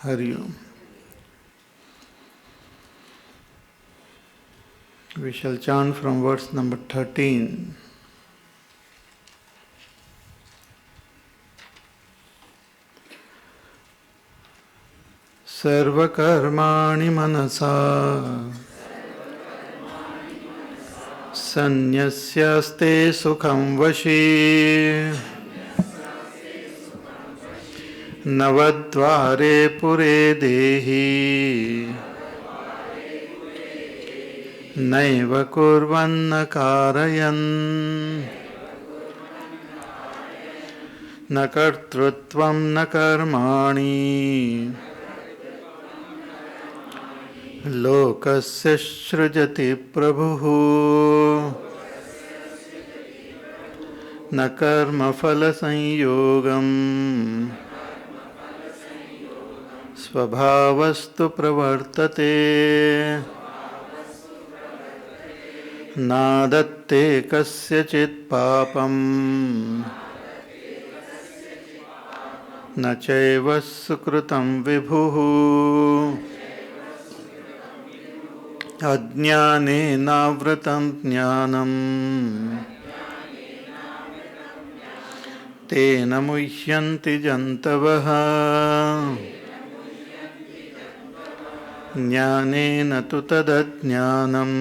Hari Om. We shall chant from verse number 13. Sarvakarmani manasa sannyasyasते sukham vashi navadvare pure dehi naiva kurvanna karayan na kartrutvam na karmani lokasya shrujati prabhu na karma phala sanyogam svabhavastu pravartate nadatte kasyachit papam na chaiva sukrutam vibhuhu ajnanenavratam jnanam tena muhyanti jantavaha jnanena tu tadajnanam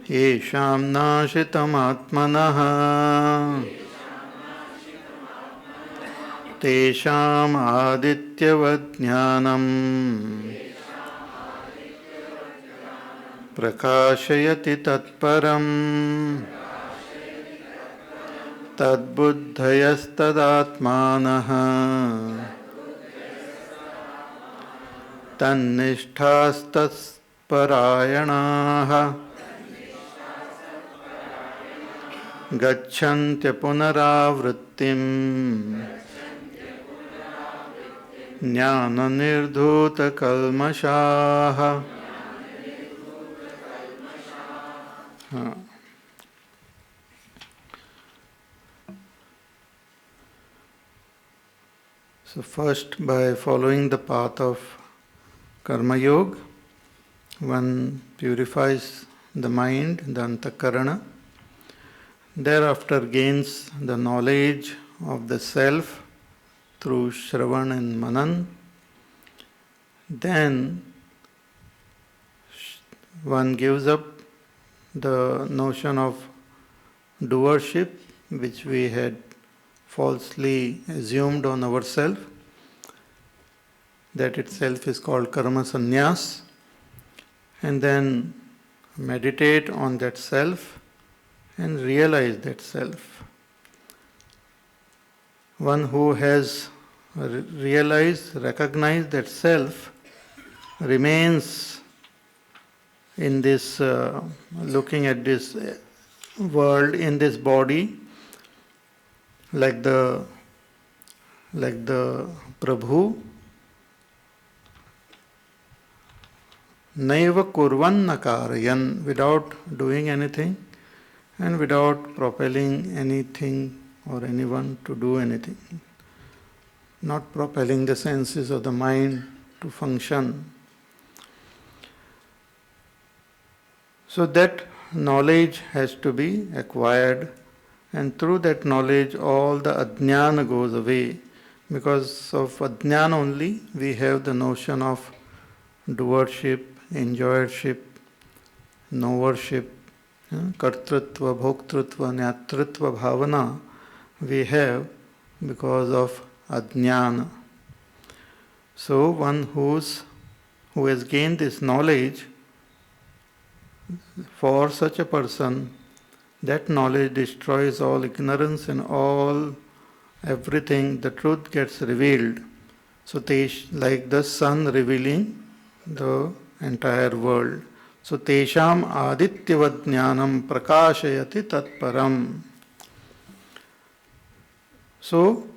yesham nashitam atmanaha tesham adityavat jnanam prakashayati tatparam tadbuddhayastadatmanaha tannishthastasparayanaha gacchantya punaravrittim jnana nirdhuta kalmashaha. So first, by following the path of Karma Yoga, one purifies the mind, the antakarana. Thereafter gains the knowledge of the self through Shravan and Manan. Then one gives up the notion of doership, which we had falsely assumed on ourselves. That itself is called karma sannyas. And then meditate on that self and realize that self. One who has realized, recognized that self remains in this, looking at this world, in this body, like the Prabhu, naiva kurvanna karayan, without doing anything and without propelling anything or anyone to do anything, not propelling the senses of the mind to function. So that knowledge has to be acquired, and through that knowledge all the ajnana goes away. Because of ajnana only we have the notion of doership, enjoyership, knowership, kartrutva, bhoktrutva, nyatritva bhavana we have because of ajnana. So one who has gained this knowledge, for such a person, that knowledge destroys all ignorance and everything, the truth gets revealed. So like the sun revealing the entire world. So tesham adityavat jnanam prakashayati tatparam. So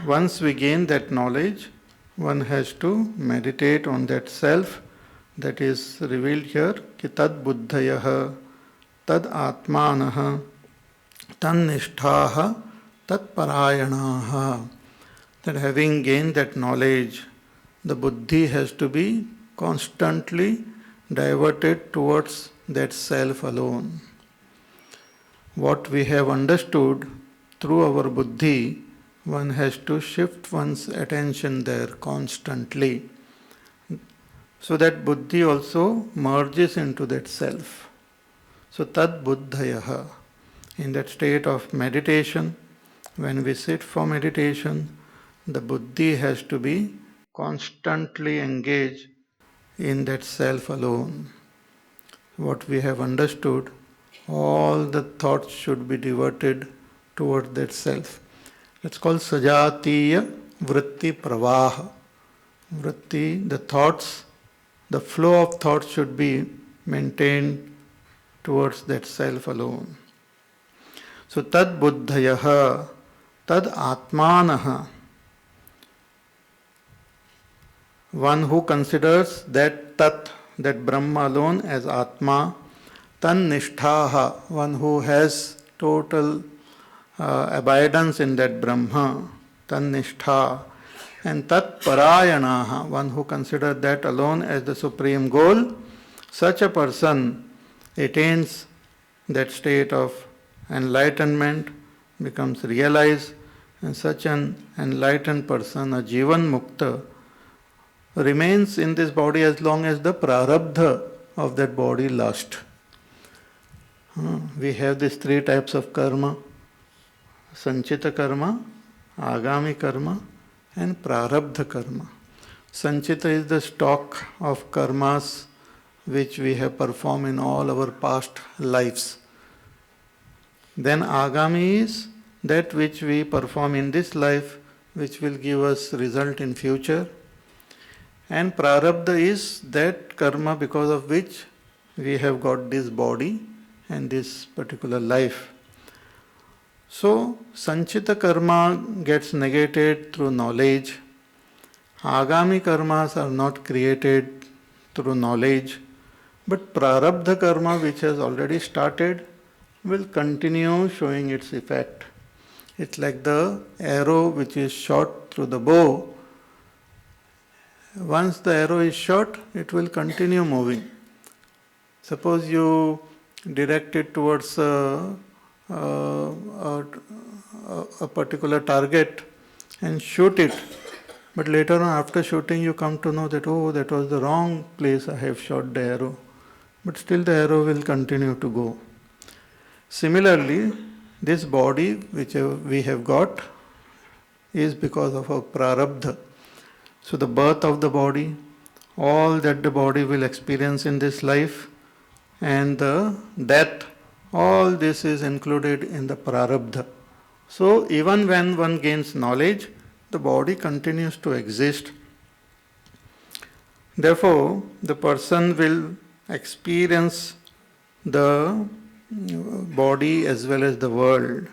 once we gain that knowledge, one has to meditate on that self that is revealed here, ki tad buddhayaha, tad atmanaha, tan nishthaha, tat parayanaha. that having gained that knowledge, the buddhi has to be constantly diverted towards that self alone. What we have understood through our buddhi, one has to shift one's attention there constantly, so that buddhi also merges into that self. So tad buddhayaha. In that state of meditation, when we sit for meditation, the buddhi has to be constantly engaged in that self alone. What we have understood, all the thoughts should be diverted toward that self. That's called sajatiya vritti pravaha. Vritti, the thoughts, the flow of thoughts should be maintained towards that self alone. So tad buddhayaha, tad atmanaha. One who considers that tat, that Brahma alone as Atma, tan nishthaha, one who has total abidance in that Brahma, tan nishtha, and tat parayanaha, one who considers that alone as the supreme goal, such a person attains that state of enlightenment, becomes realized, and such an enlightened person, a Jivan Mukta, remains in this body as long as the prarabdha of that body lasts. We have these three types of karma: sanchita karma, agami karma, and prarabdha karma. Sanchita is the stock of karmas which we have performed in all our past lives. Then agami is that which we perform in this life, which will give us result in future. And prarabdha is that karma because of which we have got this body and this particular life. So, sanchita karma gets negated through knowledge. Agami karmas are not created through knowledge. But prarabdha karma, which has already started, will continue showing its effect. It's like the arrow which is shot through the bow. Once the arrow is shot, it will continue moving. Suppose you direct it towards a particular target and shoot it, but later on after shooting you come to know that, oh, that was the wrong place I have shot the arrow. But still the arrow will continue to go. Similarly, this body which we have got is because of our prarabdha. So the birth of the body, all that the body will experience in this life, and the death, all this is included in the prarabdha. So even when one gains knowledge, the body continues to exist. Therefore, the person will experience the body as well as the world.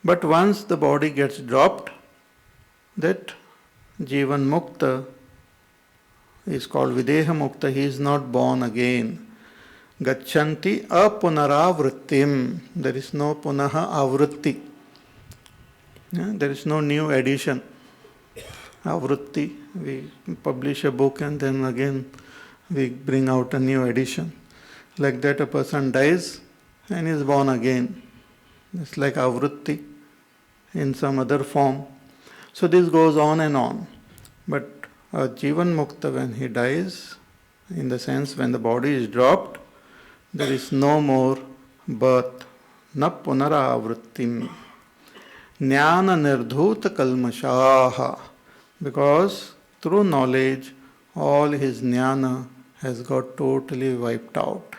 But once the body gets dropped, that Jivan Mukta is called Videha Mukta, he is not born again. Gacchanti apunaravrittim, there is no punaha avritti. There is no new edition. Avritti, we publish a book and then again we bring out a new edition. Like that a person dies and is born again. It's like avritti in some other form. So this goes on and on. But a Jivan Mukta, when he dies, in the sense when the body is dropped, there is no more birth. Na punara avrittim. Jnana nirdhuta kalmashaha. Because through knowledge, all his jnana has got totally wiped out.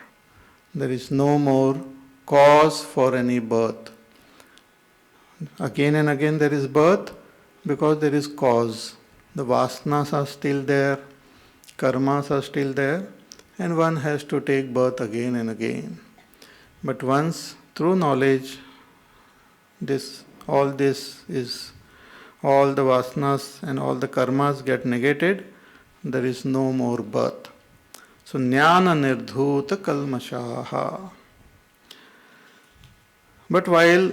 There is no more cause for any birth. Again and again there is birth because there is cause. The vasanas are still there, karmas are still there, and one has to take birth again and again. But once through knowledge, all the vasanas and all the karmas get negated, there is no more birth. So jnana nirdhuta kalmashaha. But while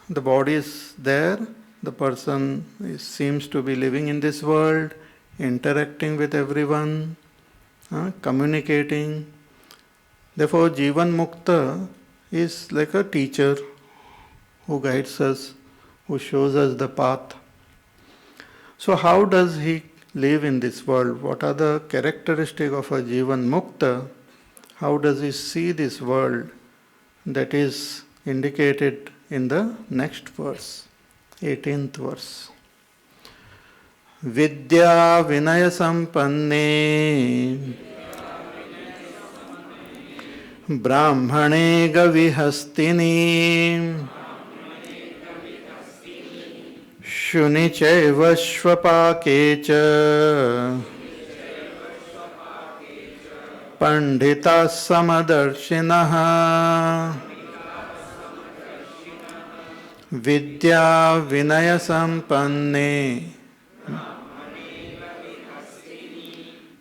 the body is there, the person seems to be living in this world, interacting with everyone, communicating. Therefore, Jivan Mukta is like a teacher who guides us, who shows us the path. So how does he live in this world? What are the characteristics of a Jivan Mukta? How does he see this world? That is indicated in the next verse, 18th verse. Vidya Vinaya Sampanne Brahmane Gavihastini Shuni Chaiva Shvapake Cha Pandita Samadarshinaha Vidya Vinaya Sampanne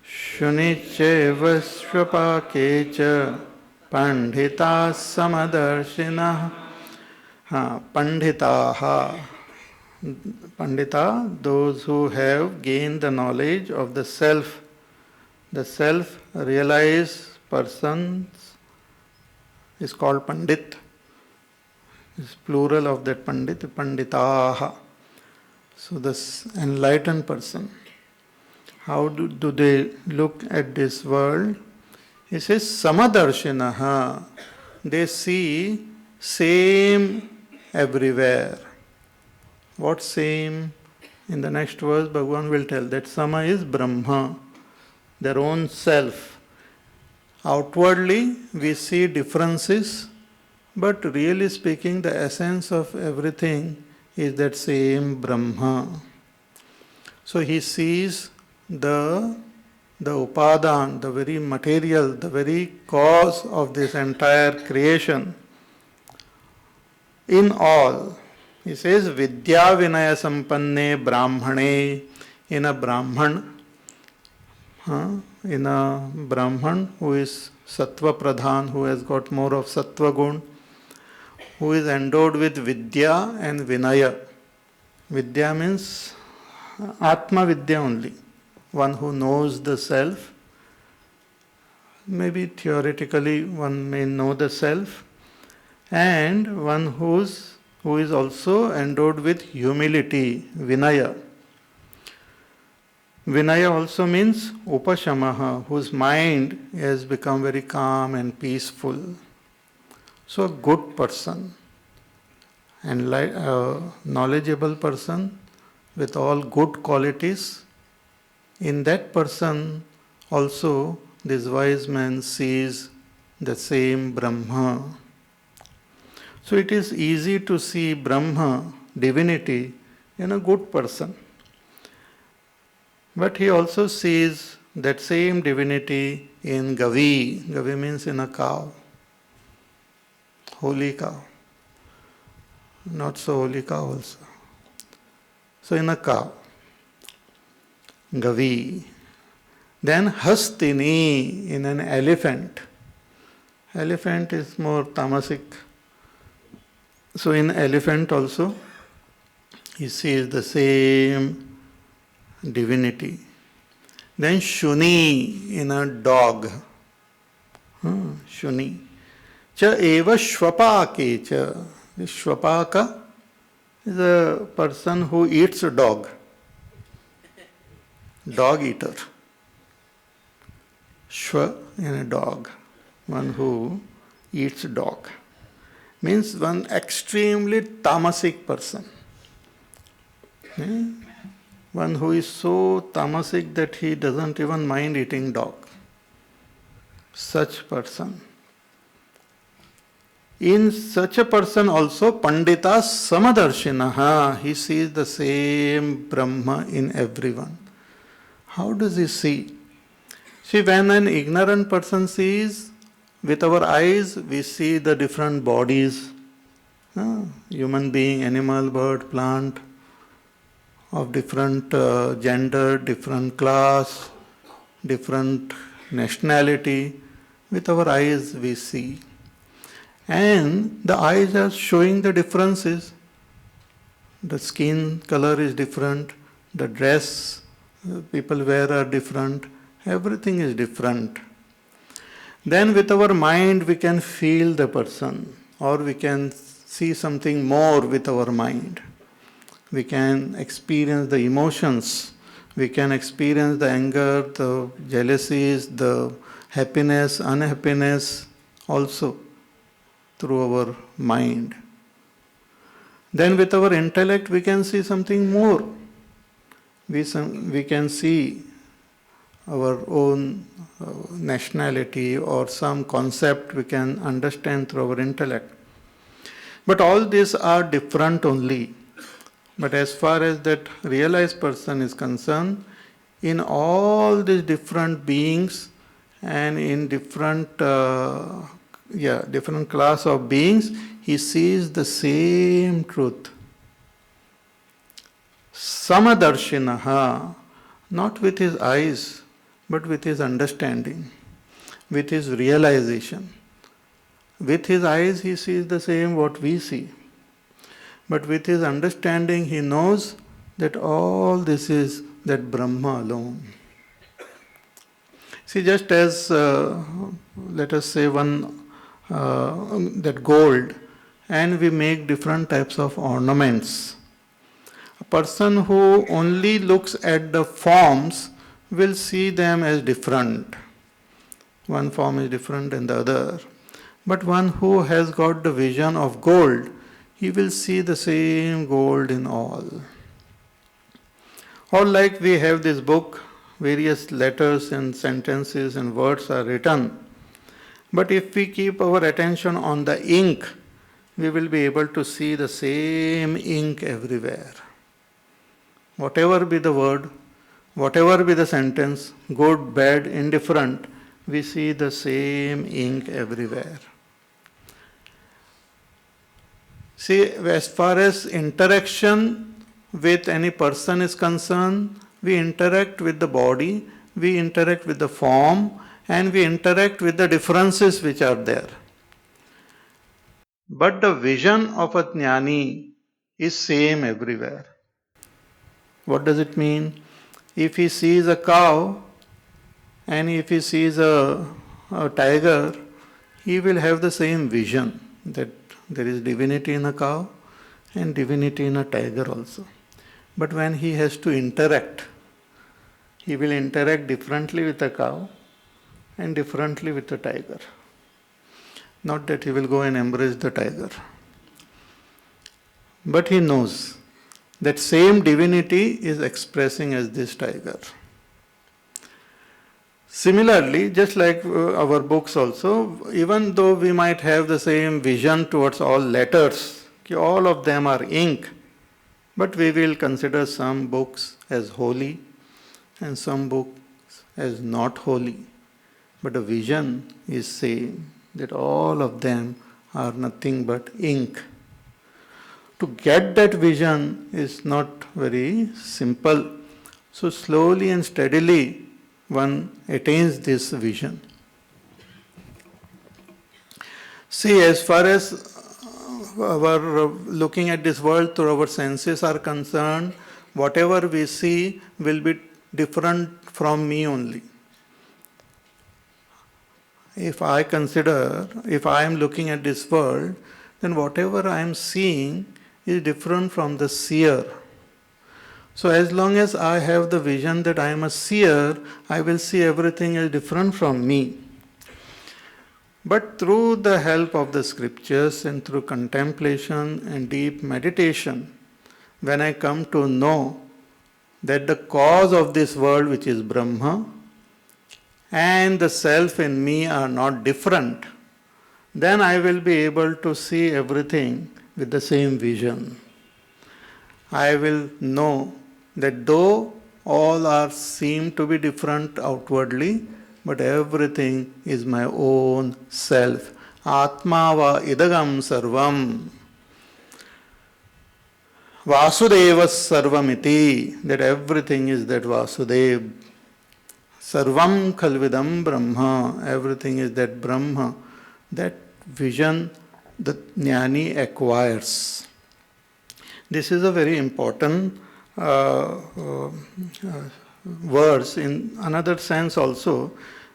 Shunicheva Svapake Cha Pandita Samadarshinaha Panditaha. Pandita, those who have gained the knowledge of the self-realized persons is called Pandit. It's plural of that Pandit, Panditaha. So this enlightened person. How do they look at this world? He says, Samadarshinaha. They see same everywhere. What same? In the next verse, Bhagavan will tell that Sama is Brahma, their own self. Outwardly, we see differences, but really speaking, the essence of everything is that same Brahma. So he sees the upadan, the very material, the very cause of this entire creation in all. He says, Vidya Vinaya Sampanne Brahmane, in a Brahman who is Sattva Pradhan, who has got more of Sattva Gun, who is endowed with Vidya and Vinaya. Vidya means Atma Vidya only, one who knows the self. Maybe theoretically one may know the self, and one who is also endowed with humility, Vinaya. Vinaya also means Upashamaha, whose mind has become very calm and peaceful. So a good person, and a knowledgeable person with all good qualities, in that person also this wise man sees the same Brahma. So it is easy to see Brahma, divinity, in a good person. But he also sees that same divinity in Gavi. Gavi means in a cow. Holy cow. Not so holy cow also. So in a cow. Gavi. Then Hastini, in an elephant. Elephant is more tamasic. So in elephant also, he sees the same divinity. Then Shuni, in a dog. Shuni. Cha eva Shvapake cha. This Shvapaka is a person who eats a dog. Dog eater. Shva in a dog. One who eats dog. Means one extremely tamasic person. One who is so tamasic that he doesn't even mind eating dog. Such person. In such a person also, Pandita Samadarshinaha, he sees the same Brahma in everyone. How does he see? See, when an ignorant person sees, with our eyes, we see the different bodies, human being, animal, bird, plant, of different gender, different class, different nationality. With our eyes we see. And the eyes are showing the differences. The skin color is different, the dress people wear are different, everything is different. Then with our mind we can feel the person, or we can see something more with our mind. We can experience the emotions, we can experience the anger, the jealousies, the happiness, unhappiness also through our mind. Then with our intellect we can see something more. We can see our own nationality or some concept we can understand through our intellect. But all these are different only. But as far as that realized person is concerned, in all these different beings and in different class of beings, he sees the same truth. Samadarshinaha, not with his eyes, but with his understanding, with his realization. With his eyes he sees the same what we see. But with his understanding he knows that all this is that Brahma alone. See, just as, let us say, that gold, and we make different types of ornaments. A person who only looks at the forms will see them as different. One form is different than the other. But one who has got the vision of gold, he will see the same gold in all. Or like we have this book, various letters and sentences and words are written. But if we keep our attention on the ink, we will be able to see the same ink everywhere. Whatever be the word, whatever be the sentence, good, bad, indifferent, we see the same ink everywhere. See, as far as interaction with any person is concerned, we interact with the body, we interact with the form, and we interact with the differences which are there. But the vision of a jnani is same everywhere. What does it mean? If he sees a cow and if he sees a tiger, he will have the same vision that there is divinity in a cow and divinity in a tiger also. But when he has to interact, he will interact differently with a cow and differently with a tiger. Not that he will go and embrace the tiger. But he knows that same divinity is expressing as this tiger. Similarly, just like our books also, even though we might have the same vision towards all letters, all of them are ink, but we will consider some books as holy and some books as not holy. But the vision is same, that all of them are nothing but ink. To get that vision is not very simple. So slowly and steadily one attains this vision. See, as far as our looking at this world through our senses are concerned, whatever we see will be different from me only. If I am looking at this world, then whatever I am seeing is different from the seer. So as long as I have the vision that I am a seer, I will see everything as different from me. But through the help of the scriptures and through contemplation and deep meditation, when I come to know that the cause of this world, which is Brahma, and the self in me are not different, then I will be able to see everything with the same vision. I will know that though all seem to be different outwardly, but everything is my own self. Atma va idagam sarvam. Vasudeva sarvamiti. That everything is that Vasudev. Sarvam khalvidam Brahma. Everything is that Brahma. That vision the jnani acquires. This is a very important verse in another sense also,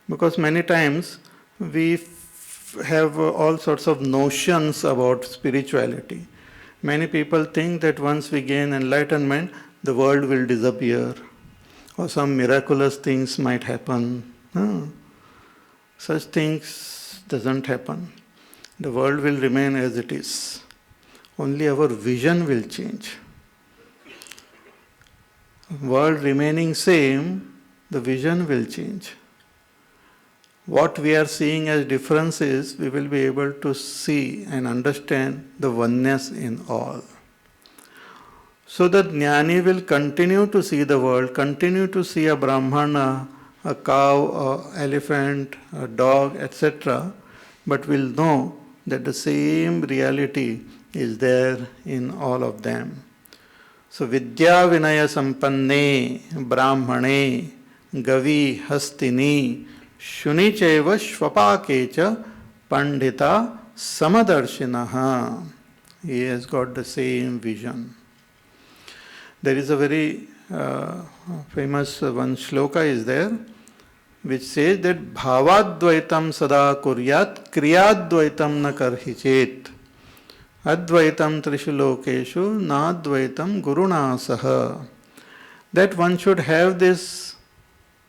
because many times we have all sorts of notions about spirituality. Many people think that once we gain enlightenment, the world will disappear, or some miraculous things might happen. No. Such things doesn't happen. The world will remain as it is. Only our vision will change. World remaining same, the vision will change. What we are seeing as differences, we will be able to see and understand the oneness in all. So the jnani will continue to see the world, continue to see a Brahman, a cow, an elephant, a dog, etc., but will know that the same reality is there in all of them. So vidya vinaya sampanne brahmane gavi hastini shuni cheva shvapakecha pandita samadarshinaha. He has got the same vision. There is a very famous one shloka is there, which says that bhavadvaitam sada kuryat kriyadvaitam na karhichet advaitam trishu lokeshu nadvaitam guruna saha. That one should have this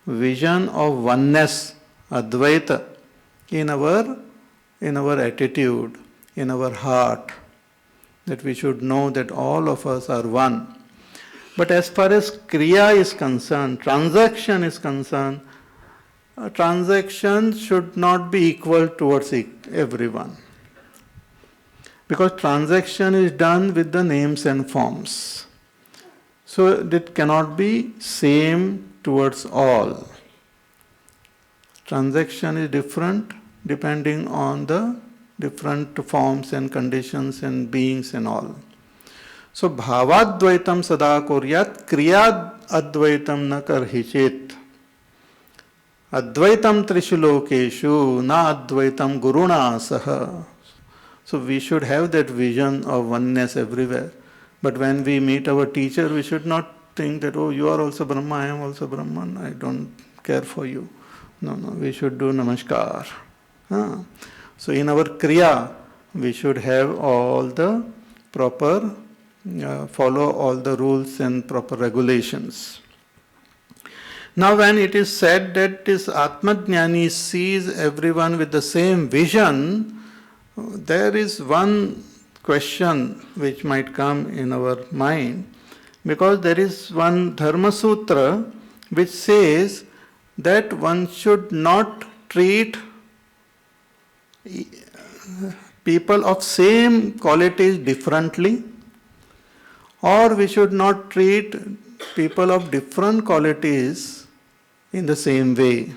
vision of oneness, advaita, in our attitude, in our heart, that we should know that all of us are one. But as far as kriya is concerned, transaction is concerned, a transaction should not be equal towards everyone. Because transaction is done with the names and forms. So it cannot be same towards all. Transaction is different depending on the different forms and conditions and beings and all. So bhavadvaitam sada kuryat kriyad advaitam na karhichet advaitam trishu lokeshu na advaitam guruna saha. So we should have that vision of oneness everywhere. But when we meet our teacher, we should not think that, oh, you are also Brahma, I am also Brahman, I don't care for you. No, we should do namaskar. So in our kriya, we should have all the proper, follow all the rules and proper regulations. Now when it is said that this Atmajnani sees everyone with the same vision, there is one question which might come in our mind, because there is one Dharma Sutra which says that one should not treat people of same qualities differently, or we should not treat people of different qualities in the same way.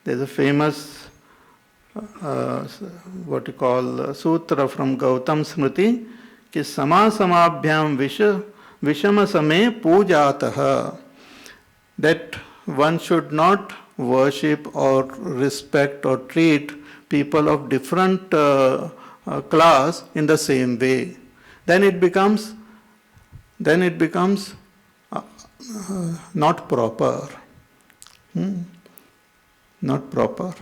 There is a famous what you call sutra from Gautam Smriti, ki sama samabhyam vishama same pujataha, that one should not worship or respect or treat people of different class in the same way. Then it becomes not proper. Not proper.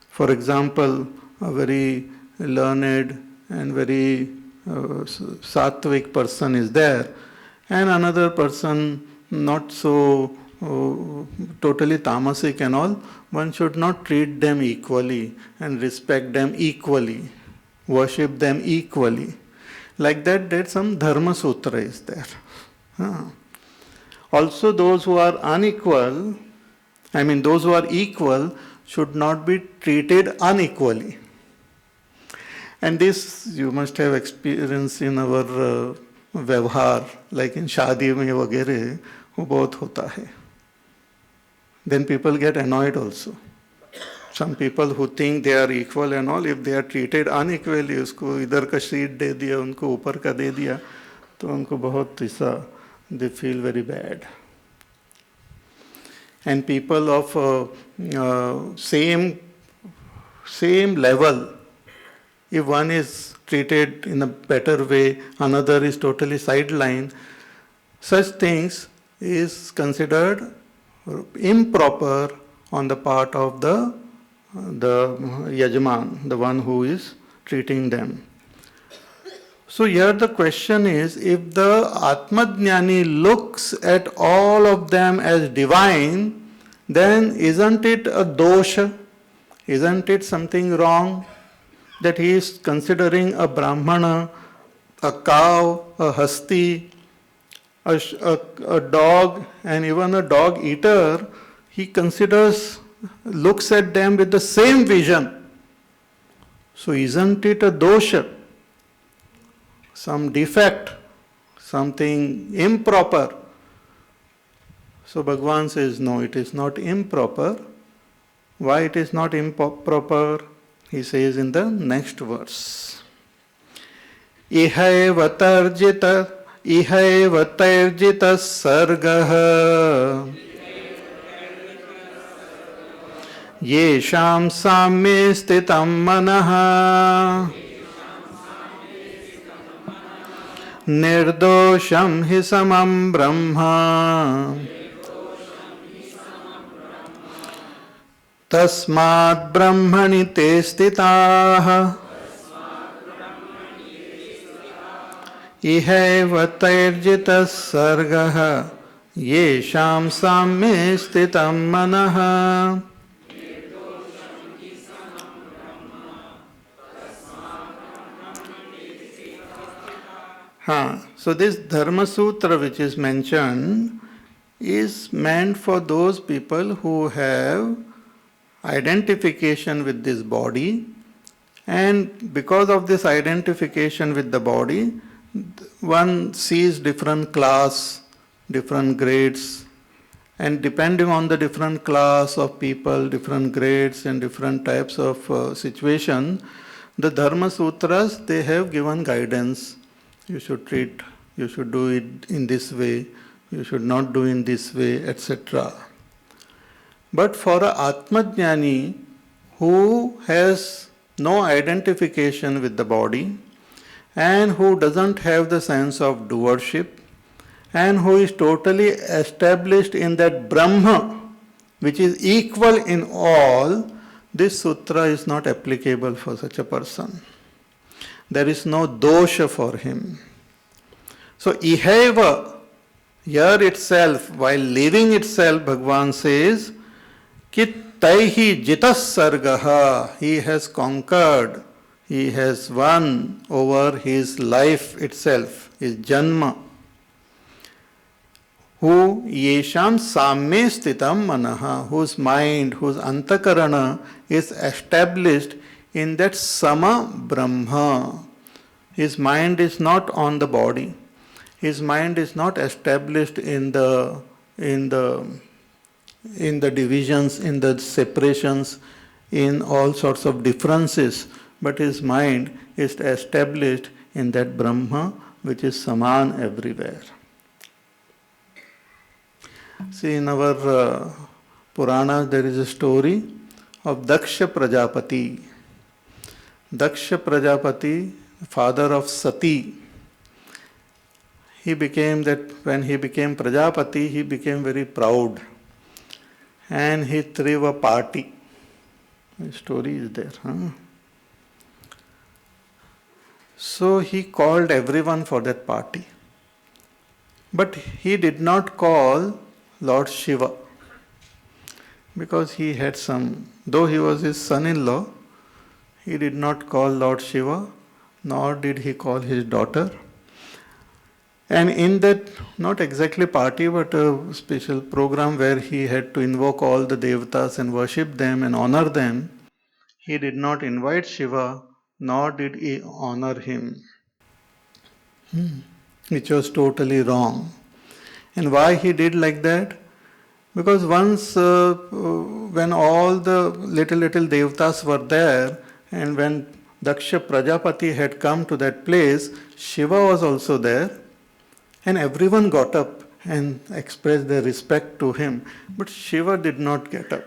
For example, a very learned and very sattvic person is there, and another person not so totally tamasic and all. One should not treat them equally and respect them equally, worship them equally. Like that some Dharma Sutra is there. Also those who are unequal, those who are equal should not be treated unequally. And this you must have experienced in our व्यवहार, like in शादी में वगैरह वो बहुत होता है. Then people get annoyed also. Some people who think they are equal and all, if they are treated unequally, उसको इधर का सीट दे दिया, उनको ऊपर का दे दिया, तो उनको बहुत ऐसा, they feel very bad. And people of same level, if one is treated in a better way, another is totally sidelined. Such things is considered improper on the part of the Yajman, the one who is treating them. So here the question is, if the Atmajnani looks at all of them as divine, then isn't it a dosha? Isn't it something wrong that he is considering a Brahmana, a cow, a hasti, a dog, and even a dog eater, he considers, looks at them with the same vision. So isn't it a dosha? Some defect, something improper. So Bhagavan says, no, it is not improper. Why it is not improper? He says in the next verse. Ihaiva tarjita sargaha yesham samme stitam manaha nirdosham hi samam brahma tasmad brahmani te stitaha ihaiva tairjita sargaha yesham samme stitam manaha. So this Dharma Sutra which is mentioned is meant for those people who have identification with this body, and because of this identification with the body, one sees different class, different grades, and depending on the different class of people, different grades and different types of situation, the Dharma Sutras, they have given guidance. You should do it in this way, you should not do in this way, etc. But for a Atmajnani who has no identification with the body and who doesn't have the sense of doership and who is totally established in that Brahma which is equal in all, this sutra is not applicable for such a person. There is no dosha for him. So, ihaiva, here itself, while leaving itself, Bhagavan says, Kit taihi jitas sargaha, he has conquered, he has won over his life itself, his janma. Who yesham samme stitam manaha, whose mind, whose antakarana is established in that sama brahma. His mind is not on the body. His mind is not established in the divisions, in the separations, in all sorts of differences, but his mind is established in that Brahma which is Saman everywhere. See, in our Puranas there is a story of Daksha Prajapati. Daksha Prajapati, father of Sati, when he became Prajapati, he became very proud and he threw a party. The story is there. So he called everyone for that party. But he did not call Lord Shiva because he had though he was his son-in-law, he did not call Lord Shiva, nor did he call his daughter. And in that, not exactly party, but a special program where he had to invoke all the devatas and worship them and honor them, he did not invite Shiva, nor did he honor him. Which was totally wrong. And why he did like that? Because once when all the little devatas were there, and when Daksha Prajapati had come to that place, Shiva was also there, and everyone got up and expressed their respect to him. But Shiva did not get up.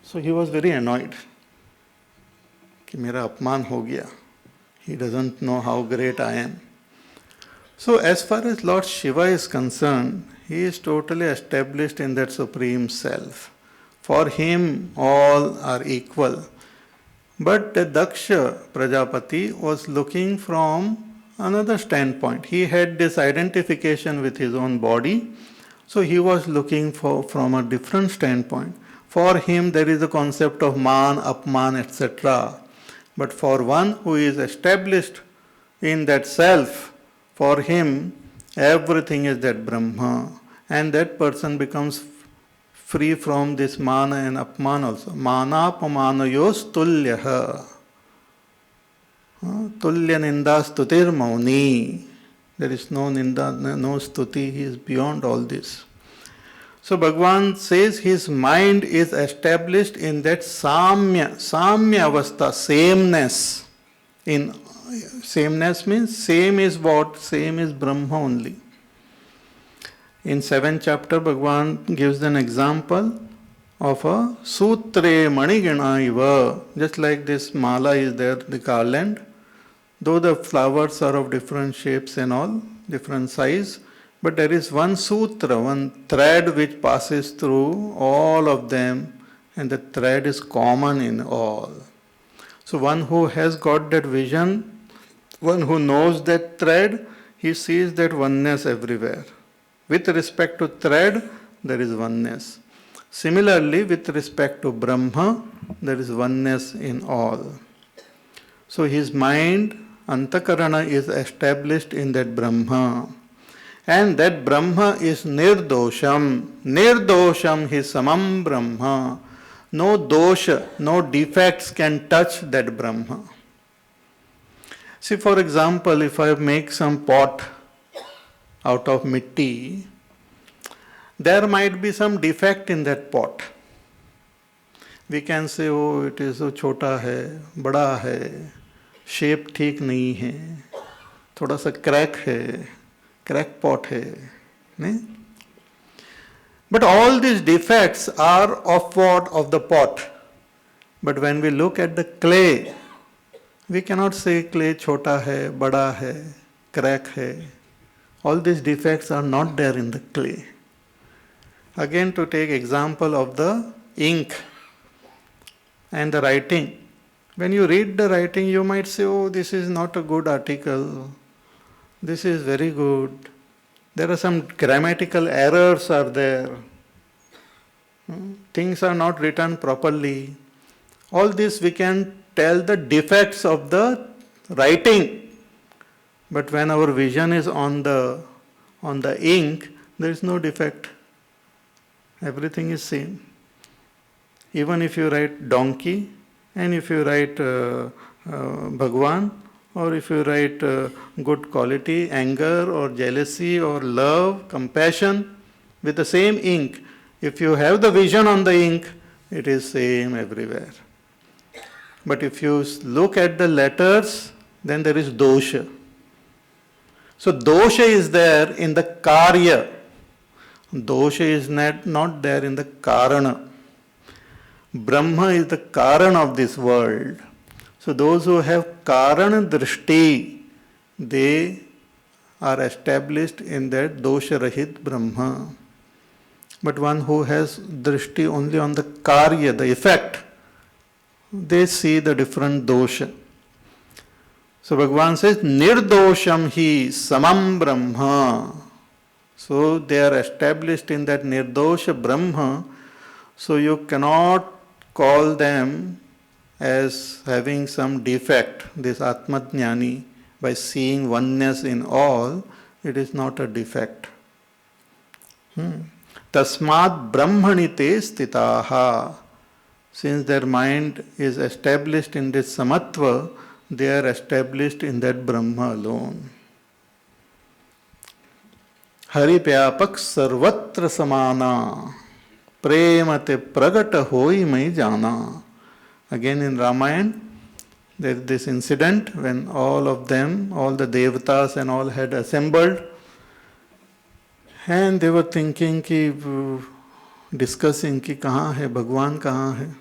So he was very annoyed. कि मेरा अपमान हो गया. He doesn't know how great I am. So as far as Lord Shiva is concerned, he is totally established in that Supreme Self. For him, all are equal. But the Daksha Prajapati was looking from another standpoint. He had this identification with his own body, so he was looking from a different standpoint. For him, there is a concept of man, Atman, etc. But for one who is established in that self, for him, everything is that Brahma. And that person becomes free from this mana and apman also. Manapamanayos tulyaha. Tulya ninda stutir mauni. There is no ninda, no stuti. He is beyond all this. So Bhagavan says his mind is established in that samya avastha, sameness. In sameness means same is what? Same is Brahma only. In 7th chapter, Bhagavan gives an example of a sutre manigana iva. Just like this mala is there, the garland. Though the flowers are of different shapes and all, different size, but there is one sutra, one thread which passes through all of them, and the thread is common in all. So one who has got that vision, one who knows that thread, he sees that oneness everywhere. With respect to thread, there is oneness. Similarly, with respect to Brahma, there is oneness in all. So his mind, antakarana, is established in that Brahma. And that Brahma is nirdosham. Nirdosham is samam Brahma. No dosha, no defects can touch that Brahma. See, for example, if I make some pot out of mitti, there might be some defect in that pot. We can say, oh, it is so chota hai, bada hai, shape ठीक नहीं है, थोड़ा सा crack है, crack pot hai, नहीं? But all these defects are of what? Of the pot. But when we look at the clay, we cannot say clay chota hai, bada hai, crack hai. All these defects are not there in the clay. Again, to take example of the ink and the writing. When you read the writing, you might say, oh, this is not a good article. This is very good. There are some grammatical errors are there. Things are not written properly. All this we can tell the defects of the writing. But when our vision is on the ink, there is no defect. Everything is same. Even if you write donkey, and if you write Bhagwan, or if you write good quality, anger or jealousy or love, compassion, with the same ink, if you have the vision on the ink, it is same everywhere. But if you look at the letters, then there is dosha. So dosha is there in the karya. Dosha is not there in the karana. Brahma is the karana of this world. So those who have karana drishti, they are established in that dosha rahit Brahma. But one who has drishti only on the karya, the effect, they see the different dosha. So Bhagavan says, nirdosham hi samam Brahma. So they are established in that nirdosha Brahma. So you cannot call them as having some defect, this Atmajnani, by seeing oneness in all. It is not a defect. Tasmat Brahmani te stitaha. Since their mind is established in this samatva, they are established in that Brahma alone. Hari Pyapak Sarvatra Samana Premate Pragata Hoi Mai Jana. Again in Ramayana, there is this incident when all of them, all the devatas and all had assembled, and they were thinking discussing कि कहाँ है भगवान कहाँ है.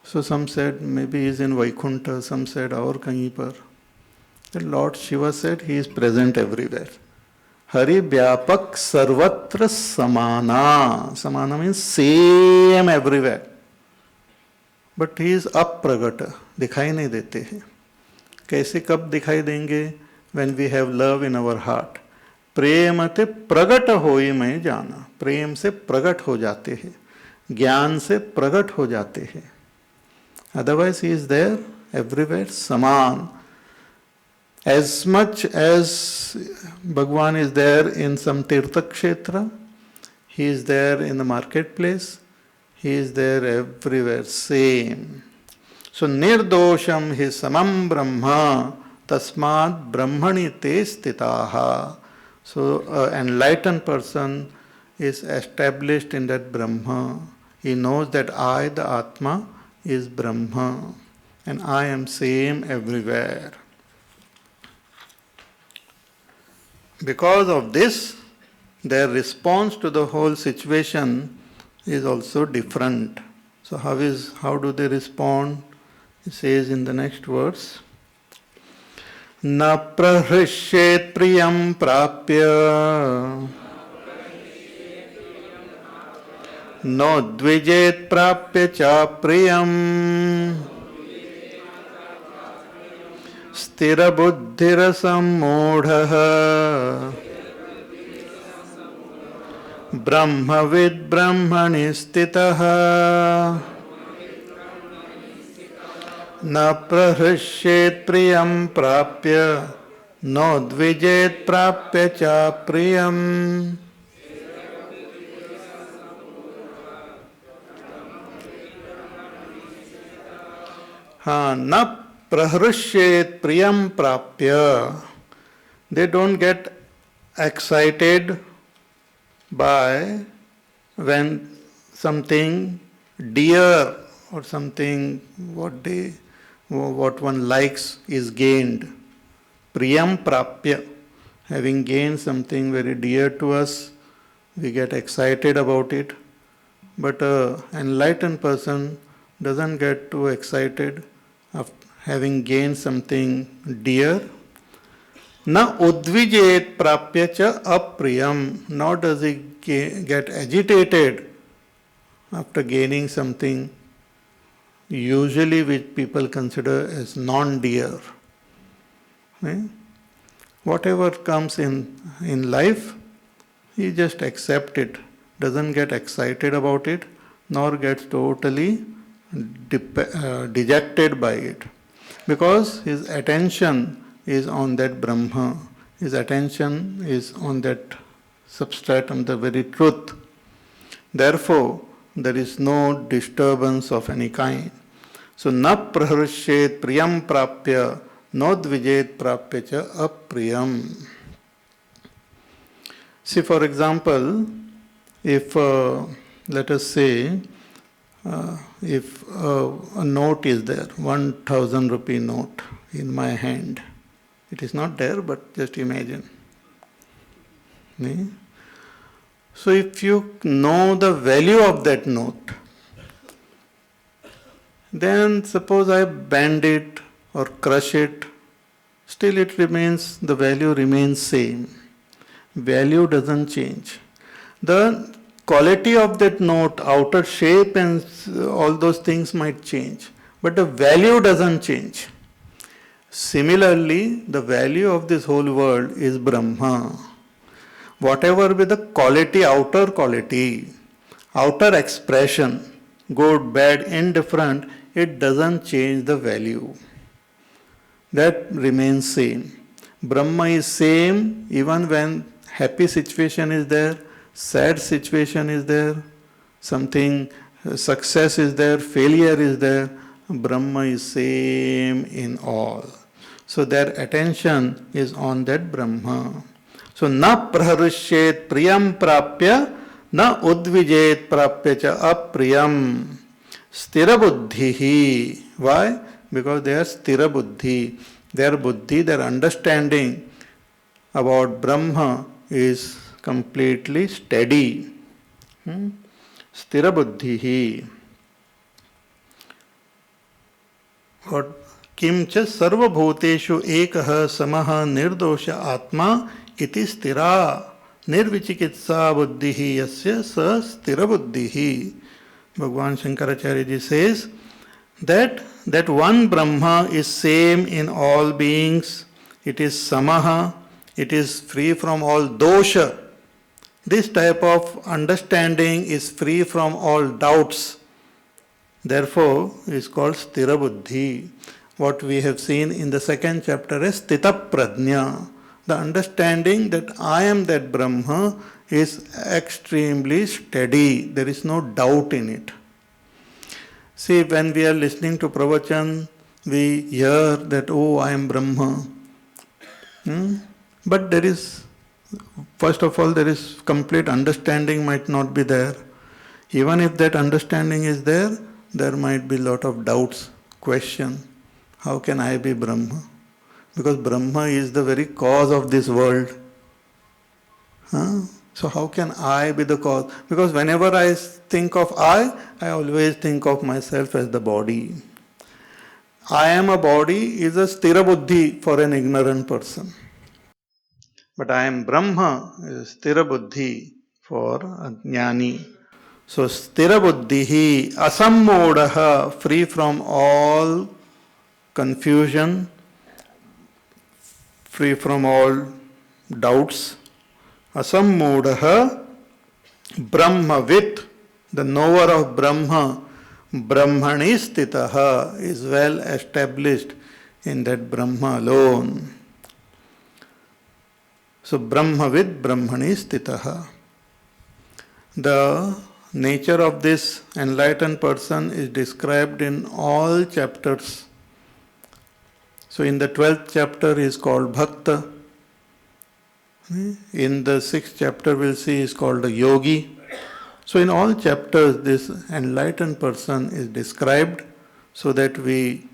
So some said maybe he is in Vaikuntha, some said aur kahin par. Then Lord Shiva said he is present everywhere. Hari Vyapak Sarvatra Samana. Samana means same everywhere. But he is अप्रगट, दिखाई नहीं देते हैं. कैसे कब दिखाई देंगे? When we have love in our heart. प्रेम ते प्रगट होई मैं जाना. प्रेम से प्रगट हो जाते हैं, ज्ञान से प्रगट हो जाते हैं. Otherwise he is there everywhere, समान. As much as Bhagwan is there in some Tirtha Kshetra, he is there in the marketplace, he is there everywhere, same. So nirdosham hi samam brahma tasmad brahmani te stitaha. So an enlightened person is established in that Brahma. He knows that I, the Atma, is Brahma and I am same everywhere. Because of this, their response to the whole situation is also different. So how do they respond? It says in the next verse, Na prahrishyet priyam prapya No dvijet prapya cha priyam Stira buddhira sammodhaha Brahmavid brahmani stitaha Na prahrishyet priyam prapya No dvijet prapya cha priyam Na prahrishyet priyam prapya. They don't get excited by when something dear or something what one likes is gained. Priyam prapya. Having gained something very dear to us, we get excited about it. But an enlightened person doesn't get too excited after having gained something dear. Na udvijet prapya cha apriyam. Nor does he get agitated after gaining something usually which people consider as non-dear. Whatever comes in life, he just accepts it, doesn't get excited about it, nor gets totally dejected by it. Because his attention is on that Brahma, his attention is on that substratum, the very truth. Therefore, there is no disturbance of any kind. So, na prahrishyet priyam prapya, no dvijet prapya cha apriyam. See, for example, if, let us say, if a note is there, 1,000 rupee note in my hand. It is not there, but just imagine. So if you know the value of that note, then suppose I bend it or crush it, still it remains, the value remains same. Value doesn't change. The quality of that note, outer shape and all those things might change, but the value doesn't change. Similarly, the value of this whole world is Brahma. Whatever be the quality, outer expression, good, bad, indifferent, it doesn't change the value. That remains same. Brahma is same even when happy situation is there, sad situation is there, something, success is there, failure is there. Brahma is same in all. So their attention is on that Brahma. So na prahrishyet priyam prapya, na udvijet prapya cha apriyam. Stira buddhihi. Why? Because they are stira buddhi. Their understanding about Brahma is completely steady. Stira buddhihi. और किम च सर्वभूतेषु एकः समः निर्दोष आत्मा इति स्थिरा निर्विचिकित्सा बुद्धिः यस्य स स्थिर बुद्धिः. Bhagwan Shankaracharya ji says that one Brahma is same in all beings. It is samaha. It is free from all dosha. This type of understanding is free from all doubts. Therefore, it is called sthira buddhi. What we have seen in the second chapter is sthita prajna. The understanding that I am that Brahma is extremely steady. There is no doubt in it. See, when we are listening to pravachan, we hear that, oh, I am Brahma. But there is, first of all, there is complete understanding might not be there. Even if that understanding is there, there might be a lot of doubts, question. How can I be Brahma? Because Brahma is the very cause of this world. So how can I be the cause? Because whenever I think of I always think of myself as the body. I am a body is a sthira buddhi for an ignorant person. But I am Brahma is sthira buddhi for a jnani. So sthira buddhi asammodaha, free from all confusion, free from all doubts. Asammodaha brahmavit, the knower of Brahma, brahmani stitaha, is well established in that Brahma alone. So brahmavid brahmani stitaha. The nature of this enlightened person is described in all chapters. So in the 12th chapter he is called Bhakta. In the 6th chapter we'll see he is called a yogi. So in all chapters this enlightened person is described so that we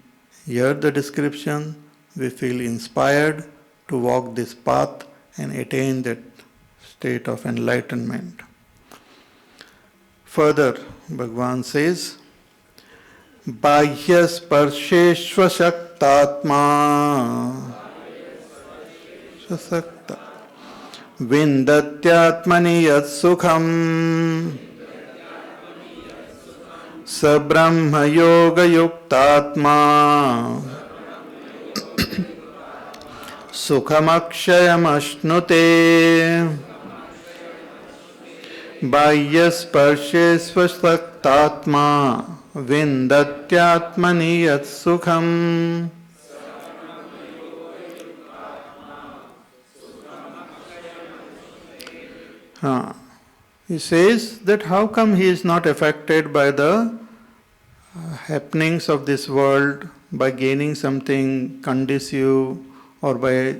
hear the description, we feel inspired to walk this path and attain that state of enlightenment. Further, Bhagavan says, Bahya sparsheshva shaktatma Shasakta Vindatyatmani yat sukham Sabrahma yoga yuktatma Sukhamakshayam ashnute Bahyasparshe svastaktatma Vindatyatmani yat sukham. He says that how come he is not affected by the happenings of this world, by gaining something conducive or by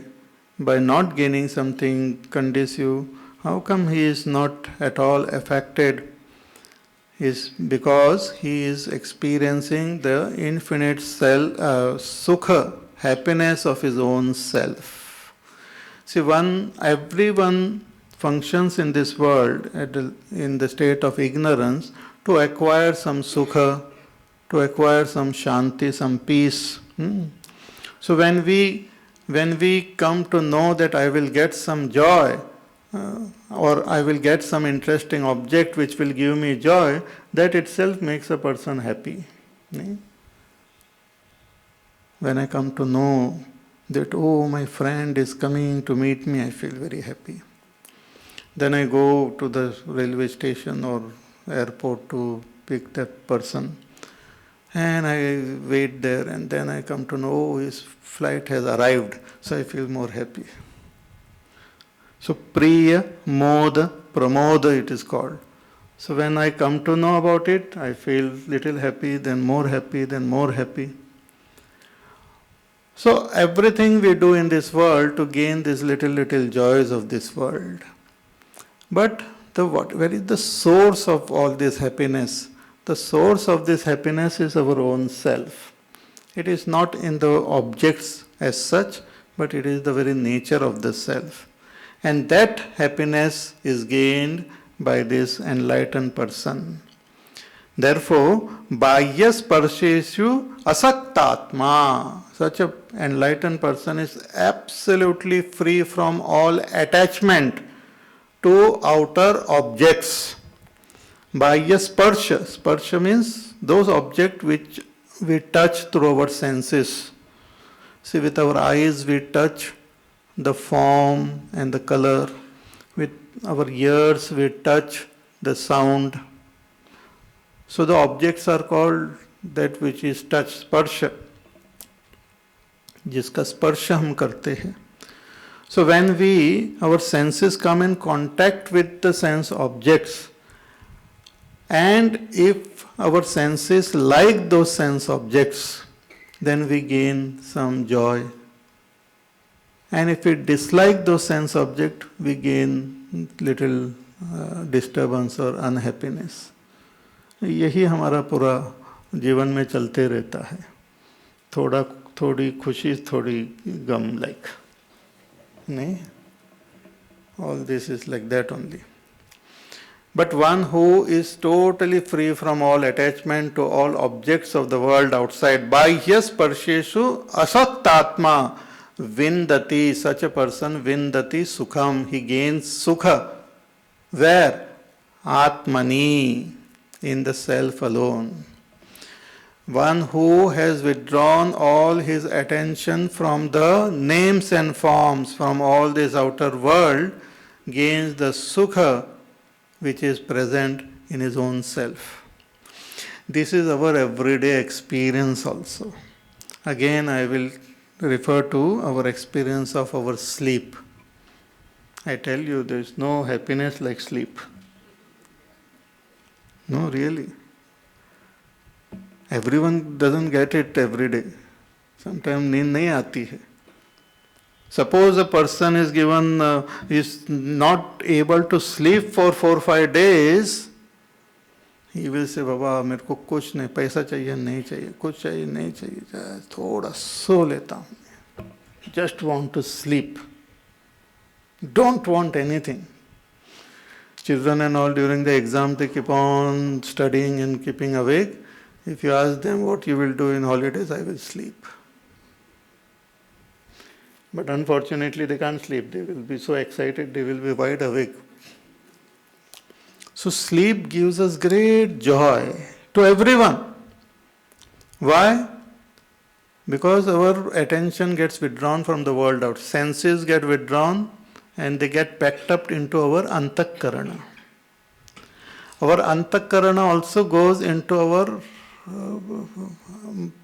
not gaining something conducive. How come he is not at all affected? Is because he is experiencing the infinite sukha, happiness of his own self. See, everyone functions in this world in the state of ignorance to acquire some sukha, to acquire some shanti, some peace. So when we come to know that I will get some joy, or I will get some interesting object which will give me joy, that itself makes a person happy. When I come to know that, oh, my friend is coming to meet me, I feel very happy. Then I go to the railway station or airport to pick that person. And I wait there, and then I come to know, oh, his flight has arrived, so I feel more happy. So Priya, Moda, Pramoda it is called. So when I come to know about it, I feel little happy, then more happy, then more happy. So everything we do in this world to gain these little joys of this world. But where is the source of all this happiness? The source of this happiness is our own self. It is not in the objects as such, but it is the very nature of the self. And that happiness is gained by this enlightened person. Therefore, bahya sparsheshu asaktatma. Such an enlightened person is absolutely free from all attachment to outer objects. Bahya sparsha. Sparsha means those objects which we touch through our senses. See, with our eyes we touch the form and the color. With our ears we touch the sound. So the objects are called that which is touch, sparsha. जिसका स्पर्श हम करते हैं. So when our senses come in contact with the sense objects, and if our senses like those sense objects, then we gain some joy. And if we dislike those sense objects, we gain little disturbance or unhappiness. यही हमारा पूरा जीवन में चलते रहता है. थोड़ी खुशी, थोड़ी गम, like. नहीं? All this is like that only. But one who is totally free from all attachment to all objects of the world outside, bahya sparsheshu asaktatma vindati, such a person vindati sukham, he gains sukha. Where? Atmani, in the self alone. One who has withdrawn all his attention from the names and forms, from all this outer world, gains the sukha which is present in his own self. This is our everyday experience also. Again, I will refer to our experience of our sleep. I tell you, there is no happiness like sleep. No, really. Everyone doesn't get it every day. Sometimes नींद नहीं आती है. Suppose a person is not able to sleep for 4-5 days, he will say, बाबा मेरे को कुछ नहीं, पैसा चाहिए नहीं चाहिए, कुछ चाहिए नहीं चाहिए, थोड़ा सो लेता हूँ. Just want to sleep. Don't want anything. Children and all during the exam they keep on studying and keeping awake. If you ask them what you will do in holidays, I will sleep. But unfortunately they can't sleep. They will be so excited, they will be wide awake. So sleep gives us great joy to everyone. Why? Because our attention gets withdrawn from the world out. Senses get withdrawn and they get packed up into our antakarana. Our antakarana also goes into our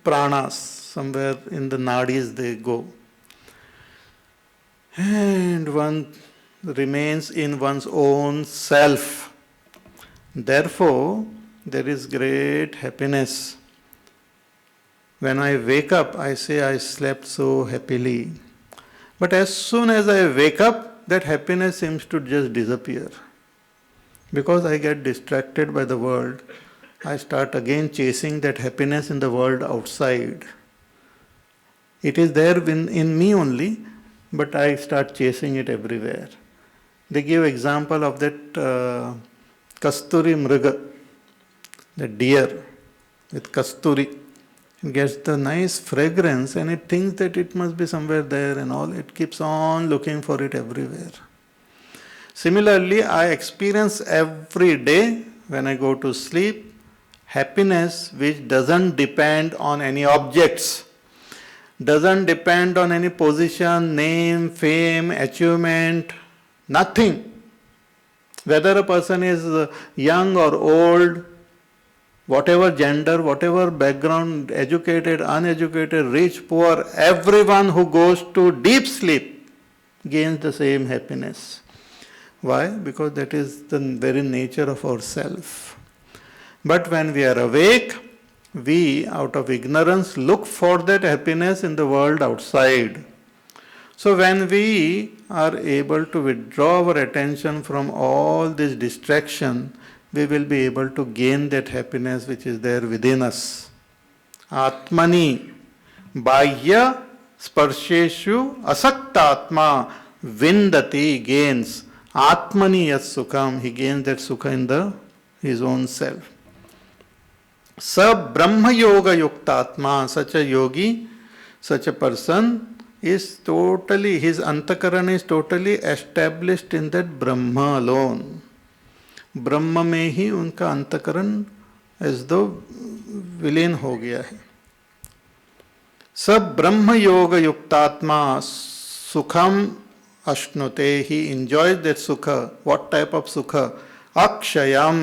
pranas. Somewhere in the nadis they go. And one remains in one's own self. Therefore, there is great happiness. When I wake up, I say I slept so happily. But as soon as I wake up, that happiness seems to just disappear. Because I get distracted by the world, I start again chasing that happiness in the world outside. It is there in me only, but I start chasing it everywhere. They give example of that kasturi mriga, the deer with kasturi. It gets the nice fragrance and it thinks that it must be somewhere there and all. It keeps on looking for it everywhere. Similarly, I experience every day when I go to sleep happiness which doesn't depend on any objects, doesn't depend on any position, name, fame, achievement, nothing. Whether a person is young or old, whatever gender, whatever background, educated, uneducated, rich, poor, everyone who goes to deep sleep gains the same happiness. Why? Because that is the very nature of our self. But when we are awake, we, out of ignorance, look for that happiness in the world outside. So when we are able to withdraw our attention from all this distraction, we will be able to gain that happiness which is there within us. Atmani, bahya sparsheshu asaktatma vindati, gains. Atmani yas sukham, he gains that sukha in his own self. Sa Brahma Yoga Yuktatma, such a yogi, such a person is totally, his antakaran is totally established in that Brahma alone. ब्रह्म में ही उनका अंतकरण as दो विलीन हो गया है. सब ब्रह्म योग युक्तात्मा सुखम अश्नुते, ही एंजॉयज दैट सुख. व्हाट टाइप ऑफ सुख? अक्षयम,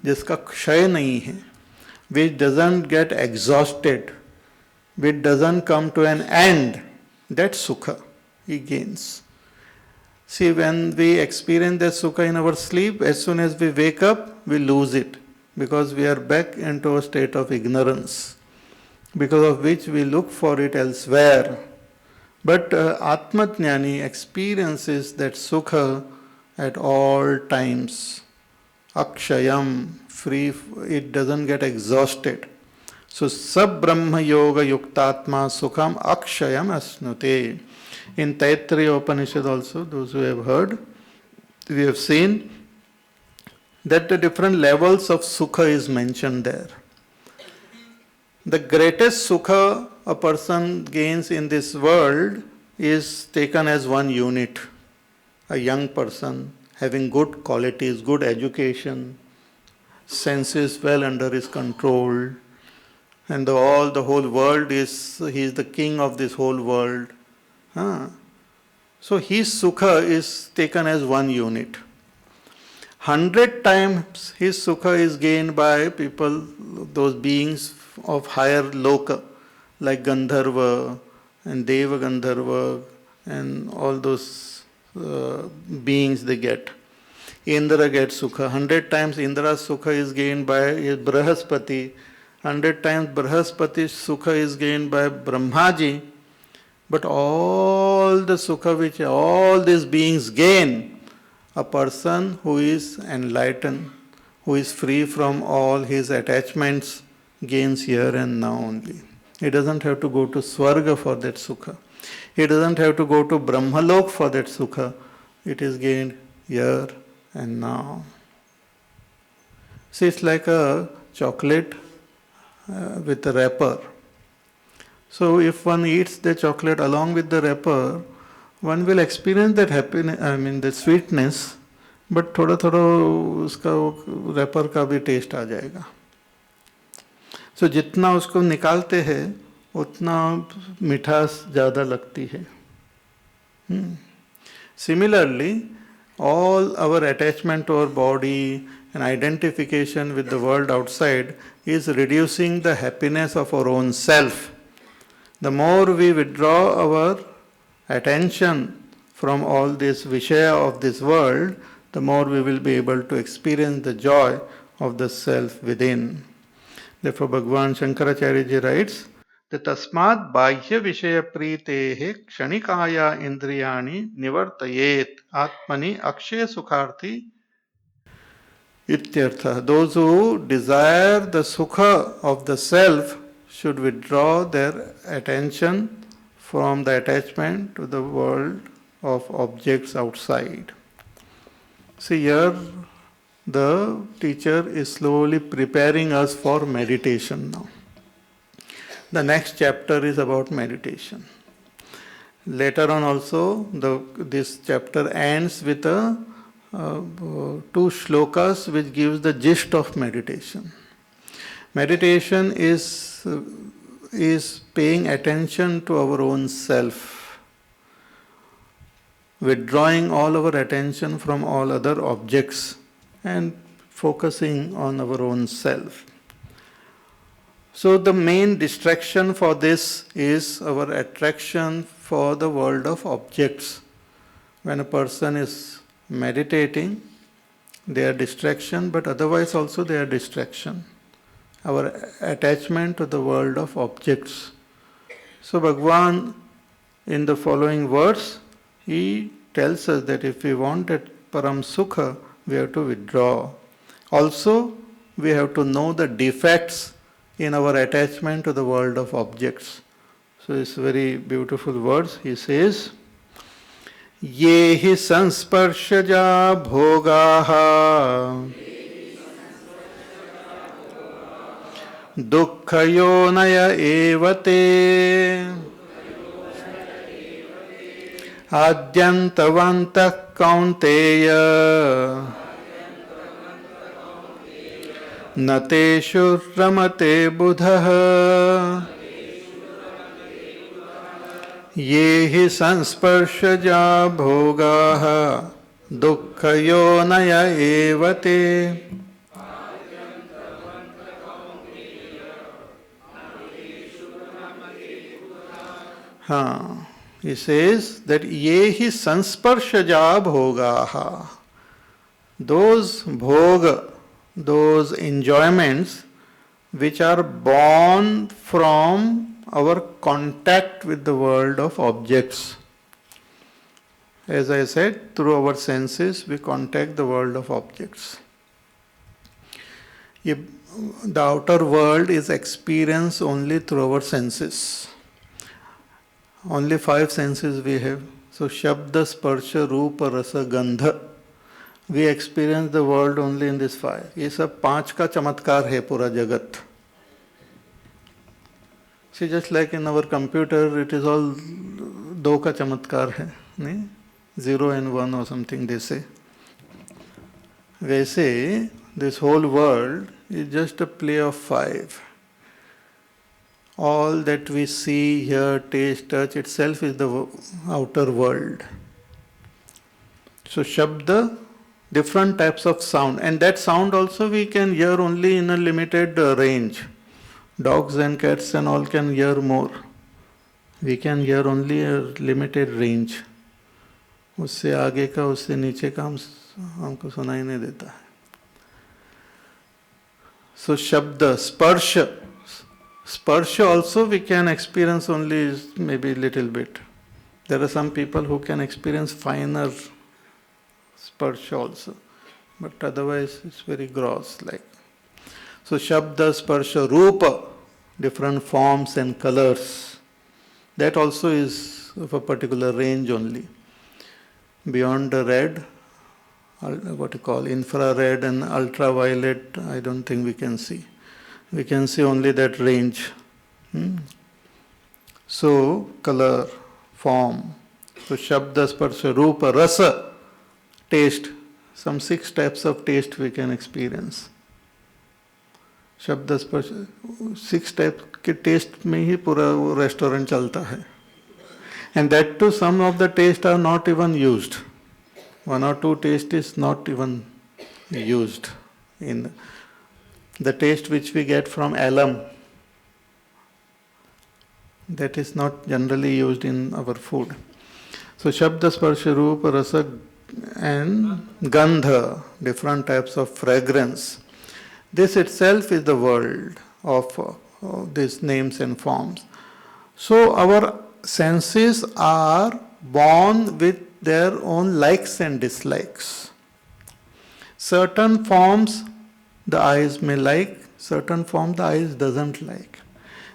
जिसका क्षय नहीं है, which doesn't get exhausted, which doesn't come to an end. That sukha he gains. See, when we experience that sukha in our sleep, as soon as we wake up, we lose it because we are back into a state of ignorance, because of which we look for it elsewhere. But Atma-jnani experiences that sukha at all times. Akshayam, free, it doesn't get exhausted. So, sab brahma yoga yuktatma sukham akshayam asnute. In Taittiriya Upanishad also, those who have heard, we have seen that the different levels of sukha is mentioned there. The greatest sukha a person gains in this world is taken as one unit. A young person having good qualities, good education, senses well under his control, and the whole world he is the king of this whole world. So his sukha is taken as one unit. 100 times his sukha is gained by people, those beings of higher loka, like Gandharva and Deva Gandharva and all those beings they get. Indra gets sukha. 100 times Indra's sukha is gained by Brahaspati. 100 times Brahaspati's sukha is gained by Brahmaji. But all the sukha which all these beings gain, a person who is enlightened, who is free from all his attachments, gains here and now only. He doesn't have to go to Swarga for that sukha. He doesn't have to go to Brahmalok for that sukha. It is gained here and now. See, it's like a chocolate with a wrapper. So if one eats the chocolate along with the wrapper, one will experience that happiness, the sweetness, but थोड़ा थोड़ा उसका wrapper का भी taste आ जाएगा. So जितना उसको निकालते हैं, उतना मिठास ज़्यादा लगती है. Similarly, all our attachment to our body and identification with the world outside is reducing the happiness of our own self. The more we withdraw our attention from all this vishaya of this world, the more we will be able to experience the joy of the self within. Therefore, Bhagavan Shankaracharya ji writes that tasmat bahya vishaya pritehe kshanikaya indriyani nivartayet atmani akshaya sukharthi ityartha. Those who desire the sukha of the self should withdraw their attention from the attachment to the world of objects outside. See, here the teacher is slowly preparing us for meditation now. The next chapter is about meditation. Later on also, this chapter ends with two shlokas which gives the gist of meditation. Meditation is paying attention to our own self, withdrawing all our attention from all other objects and focusing on our own self. So the main distraction for this is our attraction for the world of objects. When a person is meditating, they are distraction, but otherwise also they are distraction. Our attachment to the world of objects. So Bhagavan, in the following words, he tells us that if we want that param sukha, we have to withdraw. Also, we have to know the defects in our attachment to the world of objects. So it's very beautiful words. He says, Ye hi sansparshaja bhogaha दुःखयोनय एव ते आद्यन्तवन्तः कौन्तेय न तेषु रमते बुधः ये हि संस्पर्शजा भोगाः दुःखयोनय एव ते. He says that ye hi sansparshaja bhogaha. Those bhoga, those enjoyments which are born from our contact with the world of objects. As I said, through our senses we contact the world of objects. The outer world is experienced only through our senses. Only 5 senses we have. So, Shabda, Sparsha, Rupa, Rasa, Gandha. We experience the world only in this 5. ये सब 5 का चमत्कार है पूरा जगत. See, just like in our computer, it is all 2 का चमत्कार है, नहीं? 0 and 1 or something they say. वैसे, this whole world is just a play of 5. All that we see, hear, taste, touch itself is the outer world. So Shabda, different types of sound, and that sound also we can hear only in a limited range. Dogs and cats and all can hear more. We can hear only a limited range. उससे आगे का, उससे नीचे का हमको सुनाई नहीं देता है. So Shabda, Sparsha. Sparsha also we can experience only maybe little bit. There are some people who can experience finer sparsha also, but otherwise it's very gross like. So Shabda, Sparsha, Rupa, different forms and colors. That also is of a particular range only. Beyond the red, what you call infrared and ultraviolet, I don't think we can see. We can see only that range. So, color, form. So, Shabda, Sparsha, Rupa, Rasa, taste. Some 6 types of taste we can experience. Shabda, Sparsha, 6 types के taste में ही पूरा restaurant चलता है. And that too, some of the taste are not even used. 1 or 2 taste is not even used in the taste which we get from alum, that is not generally used in our food. So Shabda, Sparsha, Rupa, Rasa and Gandha, different types of fragrance. This itself is the world of these names and forms. So our senses are born with their own likes and dislikes. Certain forms the eyes may like, certain form the eyes doesn't like,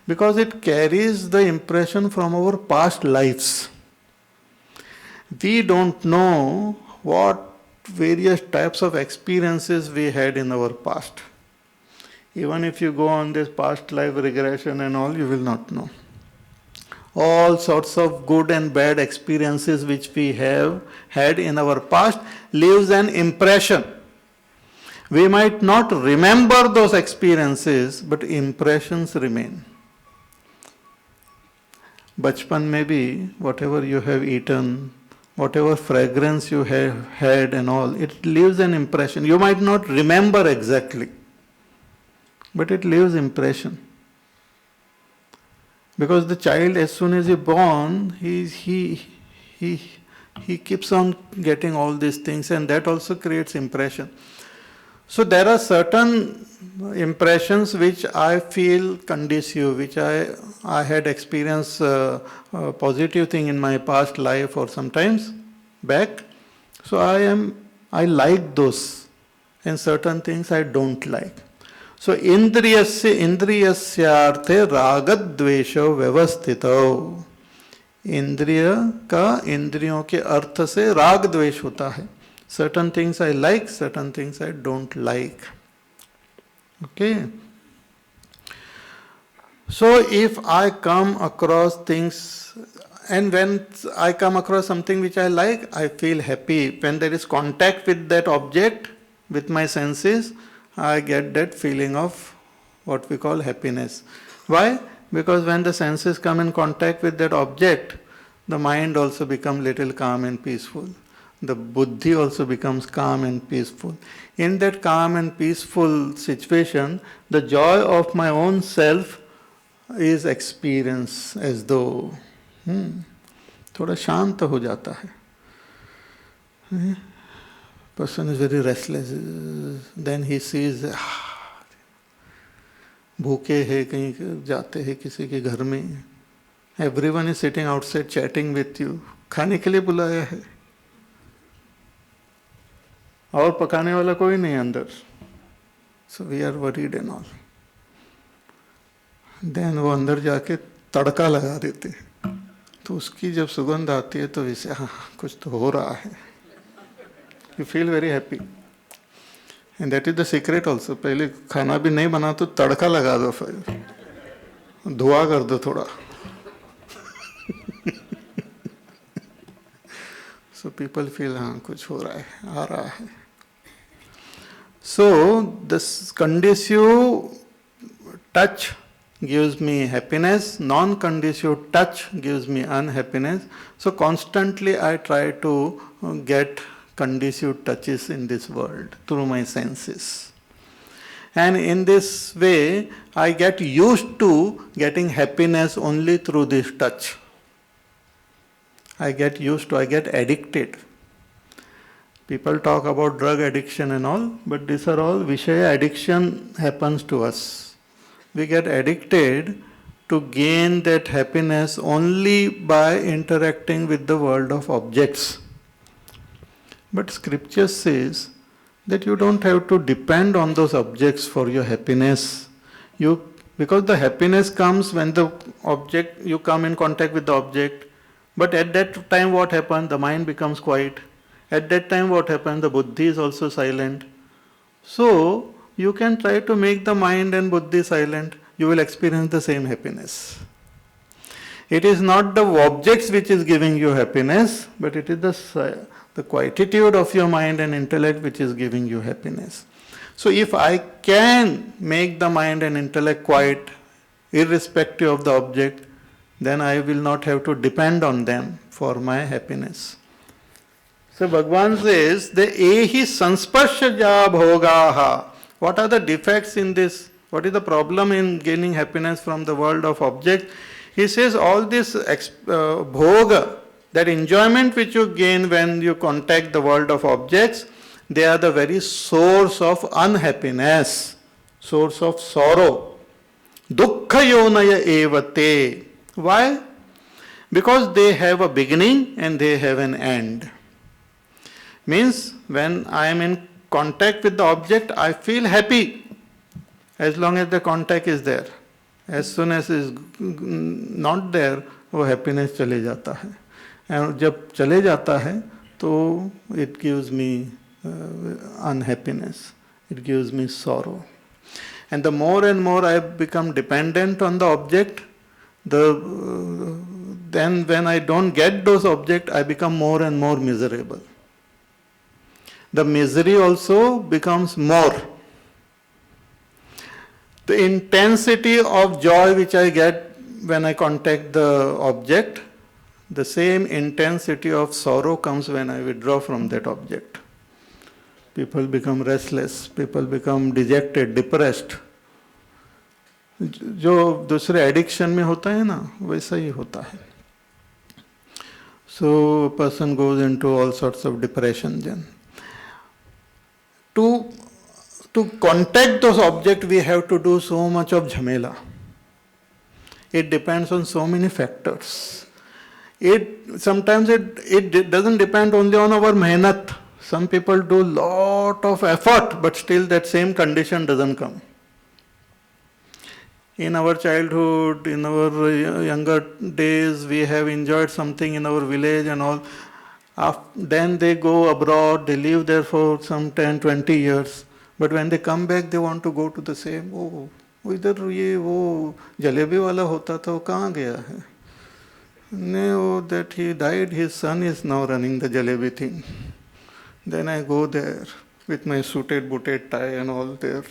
because it carries the impression from our past lives. We don't know what various types of experiences we had in our past. Even if you go on this past life regression and all, you will not know. All sorts of good and bad experiences which we have had in our past leaves an impression. We might not remember those experiences, but impressions remain. Bachpan में भी, whatever you have eaten, whatever fragrance you have had and all, it leaves an impression. You might not remember exactly, but it leaves impression. Because the child, as soon as he's born, he keeps on getting all these things, and that also creates impression. So there are certain impressions which I feel conducive, which I had experienced a positive thing in my past life or sometimes back. So I like those, and certain things I don't like. So indriyasyarthe ragadvesha vyavasthito. इंद्रिय का इंद्रियों के अर्थ से राग द्वेष होता है. Certain things I like, certain things I don't like. Okay. So if I come across things, and when I come across something which I like, I feel happy. When there is contact with that object, with my senses, I get that feeling of what we call happiness. Why? Because when the senses come in contact with that object, the mind also becomes little calm and peaceful. The buddhi also becomes calm and peaceful. In that calm and peaceful situation, the joy of my own self is experienced as though थोड़ा शांत हो जाता है. Person is very restless. Then he sees भूखे है कहीं जाते हैं किसी के घर में. Everyone is sitting outside chatting with you. खाने के लिए बुलाया है और पकाने वाला कोई नहीं अंदर. So we are worried and all. Then वो अंदर जाके तड़का लगा देते हैं. तो उसकी जब सुगंध आती है तो वैसे हाँ कुछ तो हो रहा है. You feel very happy. And that is the secret also. पहले खाना भी नहीं बना तो तड़का लगा दो, फिर धुआ कर दो थोड़ा. So people feel हाँ कुछ हो रहा है, आ रहा है. So this conducive touch gives me happiness, non-conducive touch gives me unhappiness. So constantly I try to get conducive touches in this world through my senses. And in this way, I get used to getting happiness only through this touch. I get used to, I get addicted. People talk about drug addiction and all, but these are all Vishaya addiction happens to us. We get addicted to gain that happiness only by interacting with the world of objects. But scripture says that you don't have to depend on those objects for your happiness. Because the happiness comes when you come in contact with the object. But at that time what happens? The mind becomes quiet. At that time what happens? The buddhi is also silent. So, you can try to make the mind and buddhi silent. You will experience the same happiness. It is not the objects which is giving you happiness, but it is the quietude of your mind and intellect which is giving you happiness. So if I can make the mind and intellect quiet, irrespective of the object, then I will not have to depend on them for my happiness. So Bhagavan says, the ehi sansparshaja bhogaha. What are the defects in this? What is the problem in gaining happiness from the world of objects? He says all this bhoga, that enjoyment which you gain when you contact the world of objects, they are the very source of unhappiness, source of sorrow. Dukkha yonaya evate. Why? Because they have a beginning and they have an end. Means when I am in contact with the object, I feel happy as long as the contact is there. As soon as it is not there, वो happiness चले जाता है. And जब चले जाता है, तो it gives me unhappiness. It gives me sorrow. And the more and more I become dependent on the object, then when I don't get those objects, I become more and more miserable. The misery also becomes more. The intensity of joy which I get when I contact the object, the same intensity of sorrow comes when I withdraw from that object. People become restless, people become dejected, depressed. जो दूसरे addiction में होता है ना, वैसा ही होता है. So a person goes into all sorts of depression then. To contact those objects, we have to do so much of jhamela. It depends on so many factors. Sometimes it doesn't depend only on our mehnat. Some people do lot of effort, but still that same condition doesn't come. In our childhood, in our younger days, we have enjoyed something in our village and all. Then they go abroad, they live there for some 10, 20 years. But when they come back, they want to go to the same. Oh, वो इधर ये वो जलेबी वाला होता था, वो कहाँ गया है? No, that he died, his son is now running the jalebi thing. Then I go there with my suited booted tie and all there.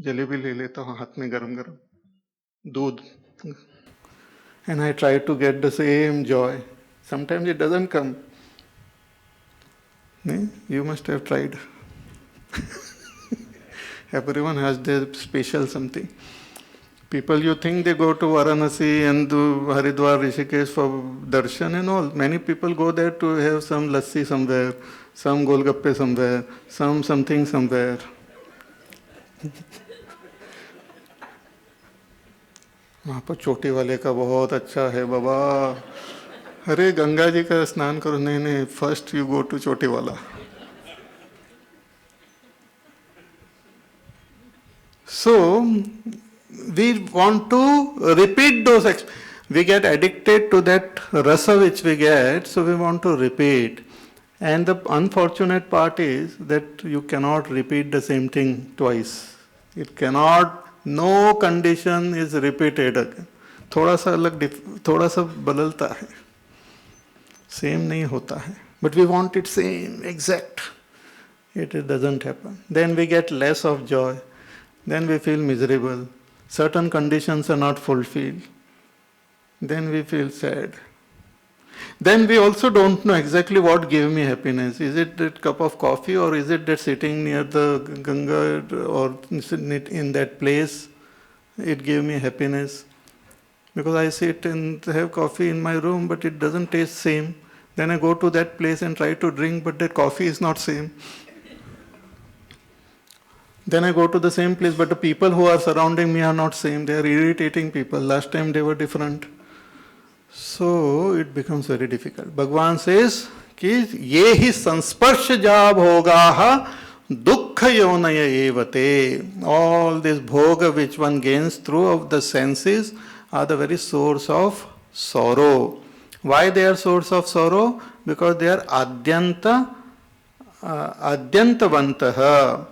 Jalebi ले लेता हूँ हाथ में गरम गरम दूध, and I try to get the same joy. Sometimes it doesn't come. You must have tried. Everyone has their special something. People, you think they go to Varanasi and do Haridwar, Rishikesh for darshan and all. Many people go there to have some lassi somewhere, some golgappe somewhere, some something somewhere. वहाँ पर चोटी वाले का बहुत अच्छा है बाबा. अरे गंगा जी का स्नान करो. नहीं नहीं, फर्स्ट यू गो टू चोटी वाला. So we want to repeat those. We get addicted to that rasa which we get, so we want to repeat. And the unfortunate part is that you cannot repeat the same thing twice. It cannot. No condition is repeated again. थोड़ा सा अलग, थोड़ा सा बदलता है, same नहीं होता है. But we want it same, exact. It doesn't happen. Then we get less of joy. Then we feel miserable. Certain conditions are not fulfilled. Then we feel sad. Then we also don't know exactly what gave me happiness. Is it that cup of coffee, or is it that sitting near the Ganga or in that place, it gave me happiness? Because I sit and have coffee in my room, but it doesn't taste same. Then I go to that place and try to drink, but that coffee is not same. Then I go to the same place, but the people who are surrounding me are not same. They are irritating people. Last time they were different. So it becomes very difficult. Bhagavan says कि ये ही संस्पर्शजा भोगाः दुःख योनय evate. All this bhoga which one gains through of the senses are the very source of sorrow. Why they are source of sorrow? Because they are adyantavantaha.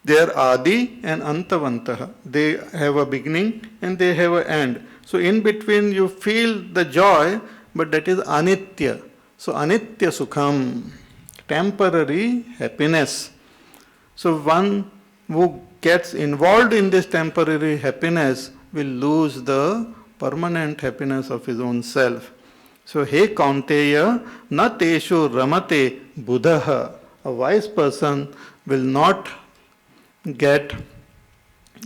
They are adi and antavantaha. They have a beginning and they have an end. So in between you feel the joy, but that is anitya. So anitya sukham, temporary happiness. So one who gets involved in this temporary happiness will lose the permanent happiness of his own self. So he kaunteya na teshu ramate buddhaha. A wise person will not get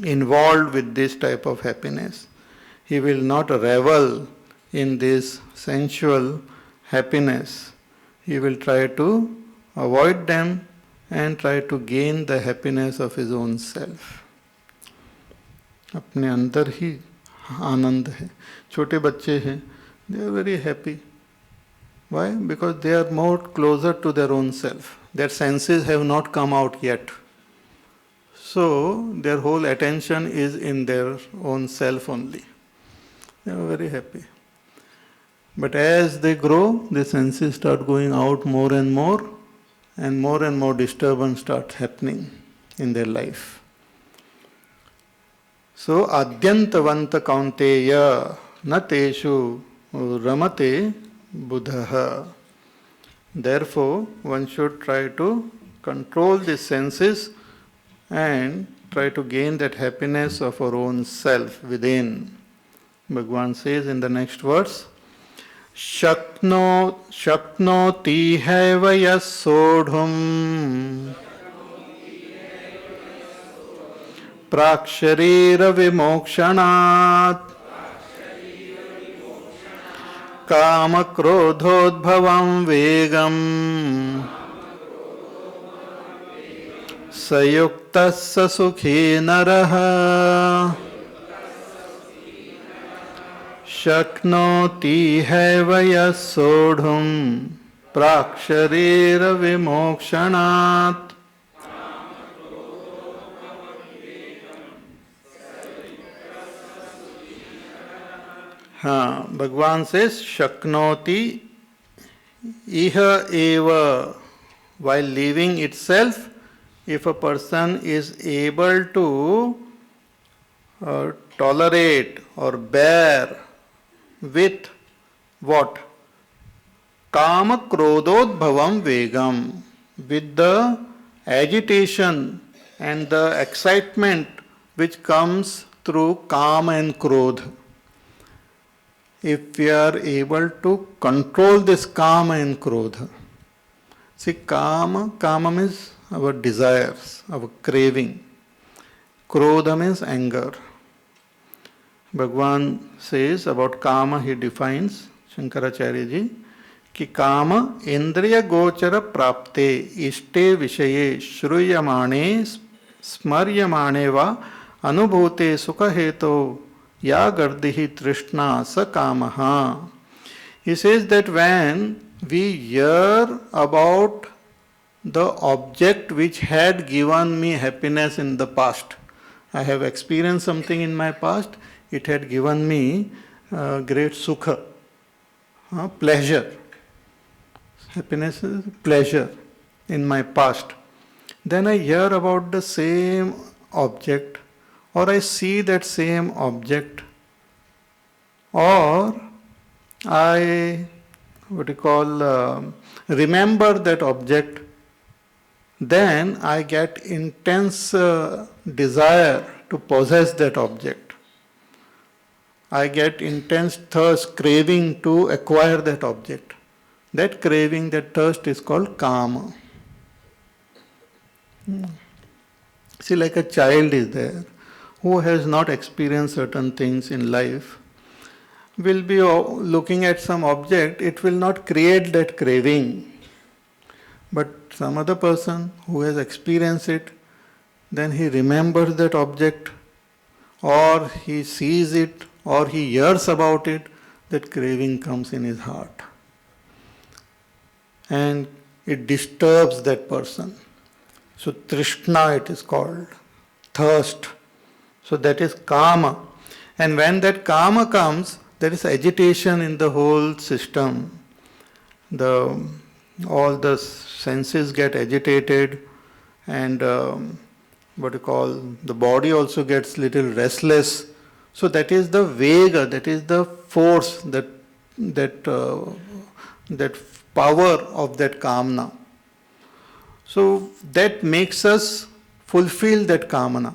involved with this type of happiness. He will not revel in this sensual happiness. He will try to avoid them and try to gain the happiness of his own self. अपने अंदर ही आनंद है. छोटे बच्चे हैं, they are very happy. Why? Because they are more closer to their own self. Their senses have not come out yet. So their whole attention is in their own self only. They are very happy. But as they grow, the senses start going out more and more disturbance starts happening in their life. So adyantavanta kaunteya na teshu ramate buddhaha. Therefore, one should try to control the senses and try to gain that happiness of our own self within. Bhagavan says in the next verse, Shaknoti haiva yas sodhum praksharira vimokshanat kama krodhodbhavam vegam sayuktasya sukhi naraha Shaknoti haiva yas sodhum praksharira vimokshanat. Bhagavan says Shaknoti iha eva, while living itself if a person is able to tolerate or bear with what? Kama krododbhavam vegam, with the agitation and the excitement which comes through kama and krodha. If we are able to control this kama and krodha. See, kama means our desires, our craving. Krodha means anger. Bhagwan says about kama, he defines, Shankaracharya ji, कि काम इंद्रिय गोचर प्राप्ते इष्टे विषये श्रूयमाणे स्मर्यमाणे वा अनुभूते सुख हेतो या गर्दिहि तृष्णा स कामः. He says that when we hear about the object which had given me happiness in the past, I have experienced something in my past, it had given me great sukha, pleasure. Happiness is pleasure in my past. Then I hear about the same object, or I see that same object, or I, remember that object, then I get intense desire to possess that object. I get intense thirst, craving to acquire that object. That craving, that thirst is called kama. See, like a child is there who has not experienced certain things in life, will be looking at some object, it will not create that craving. But some other person who has experienced it, then he remembers that object, or he sees it, or he hears about it, that craving comes in his heart. And it disturbs that person. So trishna it is called, thirst. So that is kama. And when that kama comes, there is agitation in the whole system. All the senses get agitated, and the body also gets little restless. So that is the vega, that is the force, that power of that kamana. So that makes us fulfill that kamana.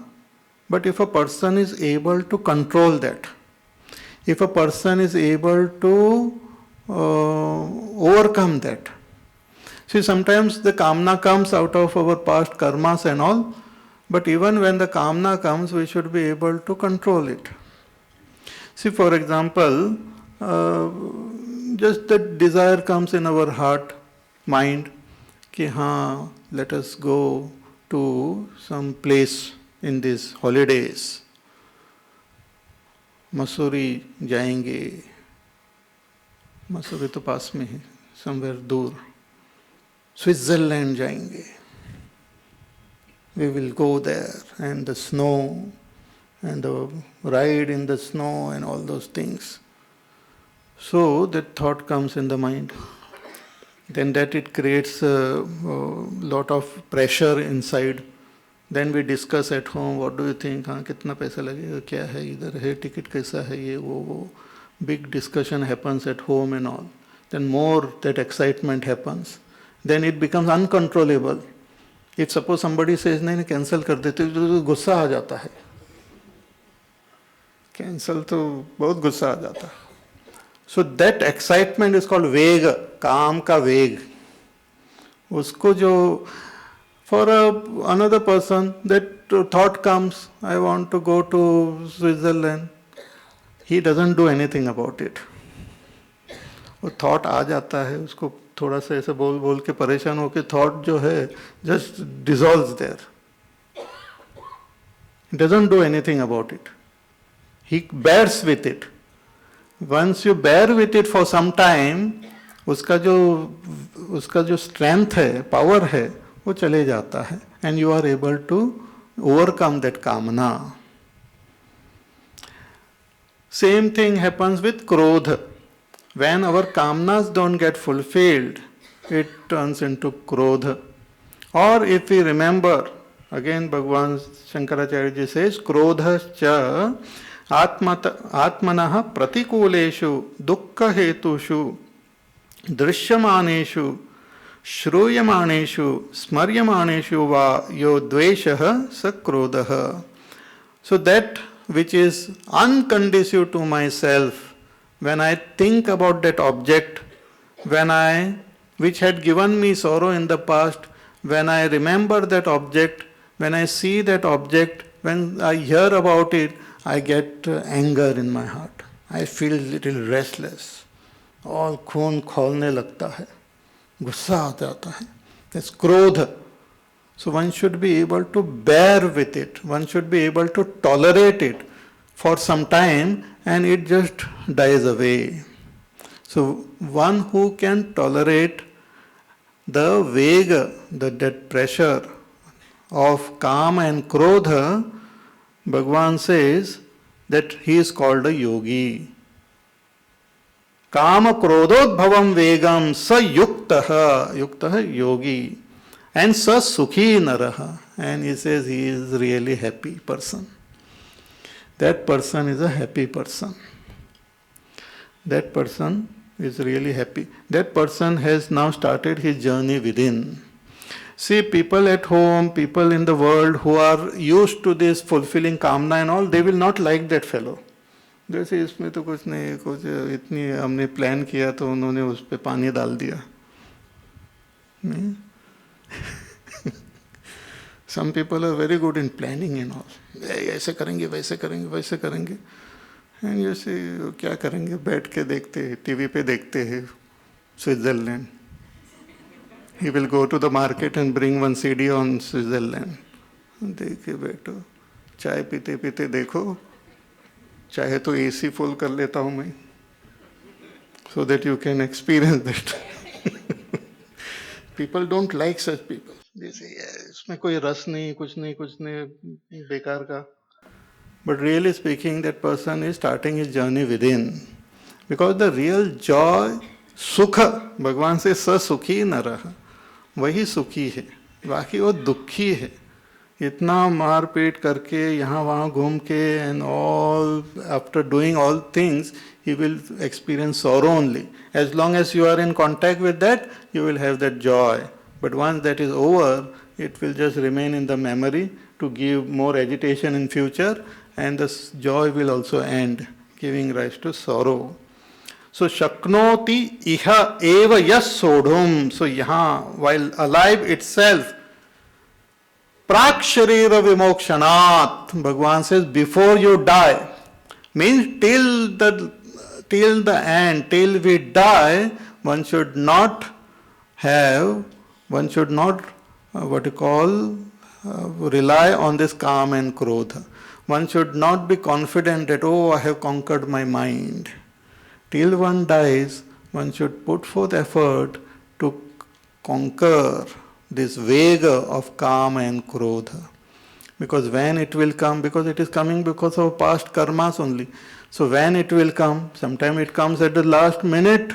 But if a person is able to control that, if a person is able to overcome that. See, sometimes the kamana comes out of our past karmas and all, but even when the kamana comes, we should be able to control it. See, for example, just that desire comes in our heart, mind, कि हाँ, let us go to some place in these holidays. Mussoorie जाएंगे. मसूरी तो पास में है, somewhere दूर. Switzerland जाएंगे. We will go there, and the snow, and the ride in the snow, and all those things. So that thought comes in the mind. Then that it creates a lot of pressure inside. Then we discuss at home, what do you think, हाँ कितना पैसा लगेगा, क्या है, इधर है, ticket कैसा है, ये वो. Big discussion happens at home and all. Then more that excitement happens. Then it becomes uncontrollable. If suppose somebody says, नहीं cancel कर देते, तो गुस्सा आ जाता है. Cancel तो बहुत गुस्सा आ जाता है. So that excitement is called vega, काम का वेग. उसको जो, for another person, that thought comes, I want to go to Switzerland. He doesn't do anything about it. वो thought आ जाता है, उसको थोड़ा सा ऐसे बोल बोल के परेशान हो के thought जो है just dissolves there. He doesn't do anything about it. He bears with it. Once you bear with it for some time, उसका जो strength है, power है, वो चले जाता है, and you are able to overcome that kamana. Same thing happens with krodha. When our kamanas don't get fulfilled, it turns into krodha. Or if we remember Again, Bhagavan Shankaracharya ji says, Krodhascha atmanaha pratikuleshu dukkha hetushu drishyamaneshu श्रूयमाणेषु स्मर्यमाणेषु वा यो द्वेषः स क्रोधः. So that which is unconducive to myself, when I think about that object, which had given me sorrow in the past, when I remember that object, when I see that object, when I hear about it, I get anger in my heart. I feel little restless. All खून खौलने लगता है, गुस्सा आ जाता है. That's क्रोध. So one should be able to bear with it. One should be able to tolerate it for some time and it just dies away. So one who can tolerate the vega, that pressure of kama and krodha, Bhagavan says that he is called a yogi. Kama krododbhavam vegam sa yuktaha yogi. And sa sukhi naraha. And he says he is really happy person. That person is a happy person. That person is really happy. That person has now started his journey within. See, people at home, people in the world who are used to this fulfilling kamna and all, they will not like that fellow. जैसे इसमें तो कुछ नहीं, कुछ इतनी हमने plan किया तो उन्होंने उस पे पानी डाल दिया. नहीं? Some people are very good in planning and all. ऐसे करेंगे, वैसे करेंगे, वैसे करेंगे. And you say, क्या करेंगे? बैठ के देखते हैं, टीवी पे देखते हैं, Switzerland. He will go to the market and bring one CD on Switzerland. देखे बैठो, चाय पीते पीते देखो, चाहे तो AC फुल कर लेता हूँ मैं, so that you can experience that. People don't like such people. They say, इसमें कोई रस नहीं, कुछ नहीं, बेकार का. But really speaking, that person is starting his journey within. Because the real joy, sukha, Bhagavan says, sa sukhi naraha. वही सुखी है, बाकी वो दुखी है. इतना मार पीट करके यहाँ वहाँ घूम के and all, after doing all things, he will experience sorrow only. As long as you are in contact with that, you will have that joy. But once that is over, it will just remain in the memory to give more agitation in future, and the joy will also end, giving rise to sorrow. So shaknoti iha eva yas sodhum. So yaha, while alive itself, prak sharira vimokshanat, Bhagavan says, before you die, means till the end, till we die, one should not rely on this calm and krodha. One should not be confident that, I have conquered my mind. Till one dies, one should put forth effort to conquer this vega of kama and krodha. Because when it will come, because it is coming because of past karmas only. So when it will come, sometimes it comes at the last minute.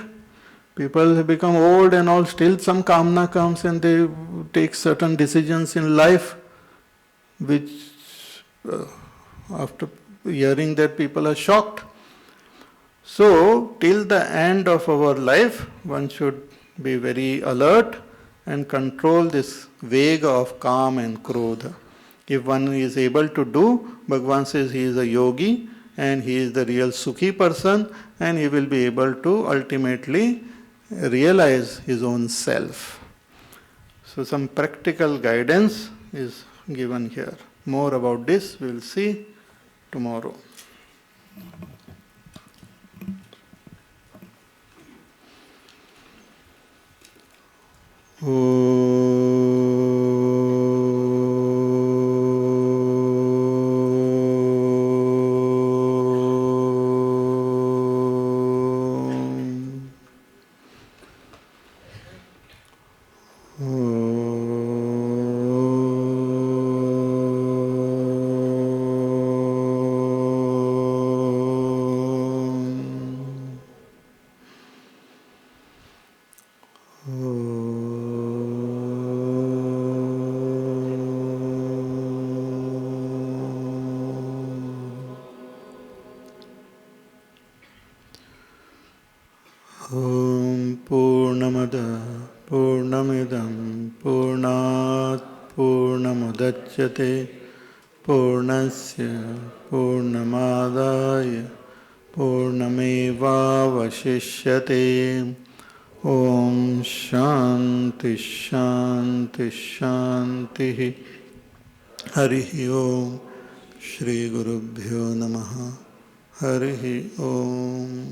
People have become old and all, still some kamna comes and they take certain decisions in life, which after hearing that people are shocked. So, till the end of our life, one should be very alert and control this vega of kama and krodha. If one is able to do, Bhagavan says he is a yogi and he is the real sukhi person and he will be able to ultimately realize his own self. So some practical guidance is given here. More about this we will see tomorrow. पूर्णमिदं पूर्णात् पूर्णमुदच्यते पूर्णस्य पूर्णमादाय पूर्णमेवावशिष्यते। ओम शांति शांति शांति। हरि ओम। श्री गुरुभ्यो नमः। हरि ओम।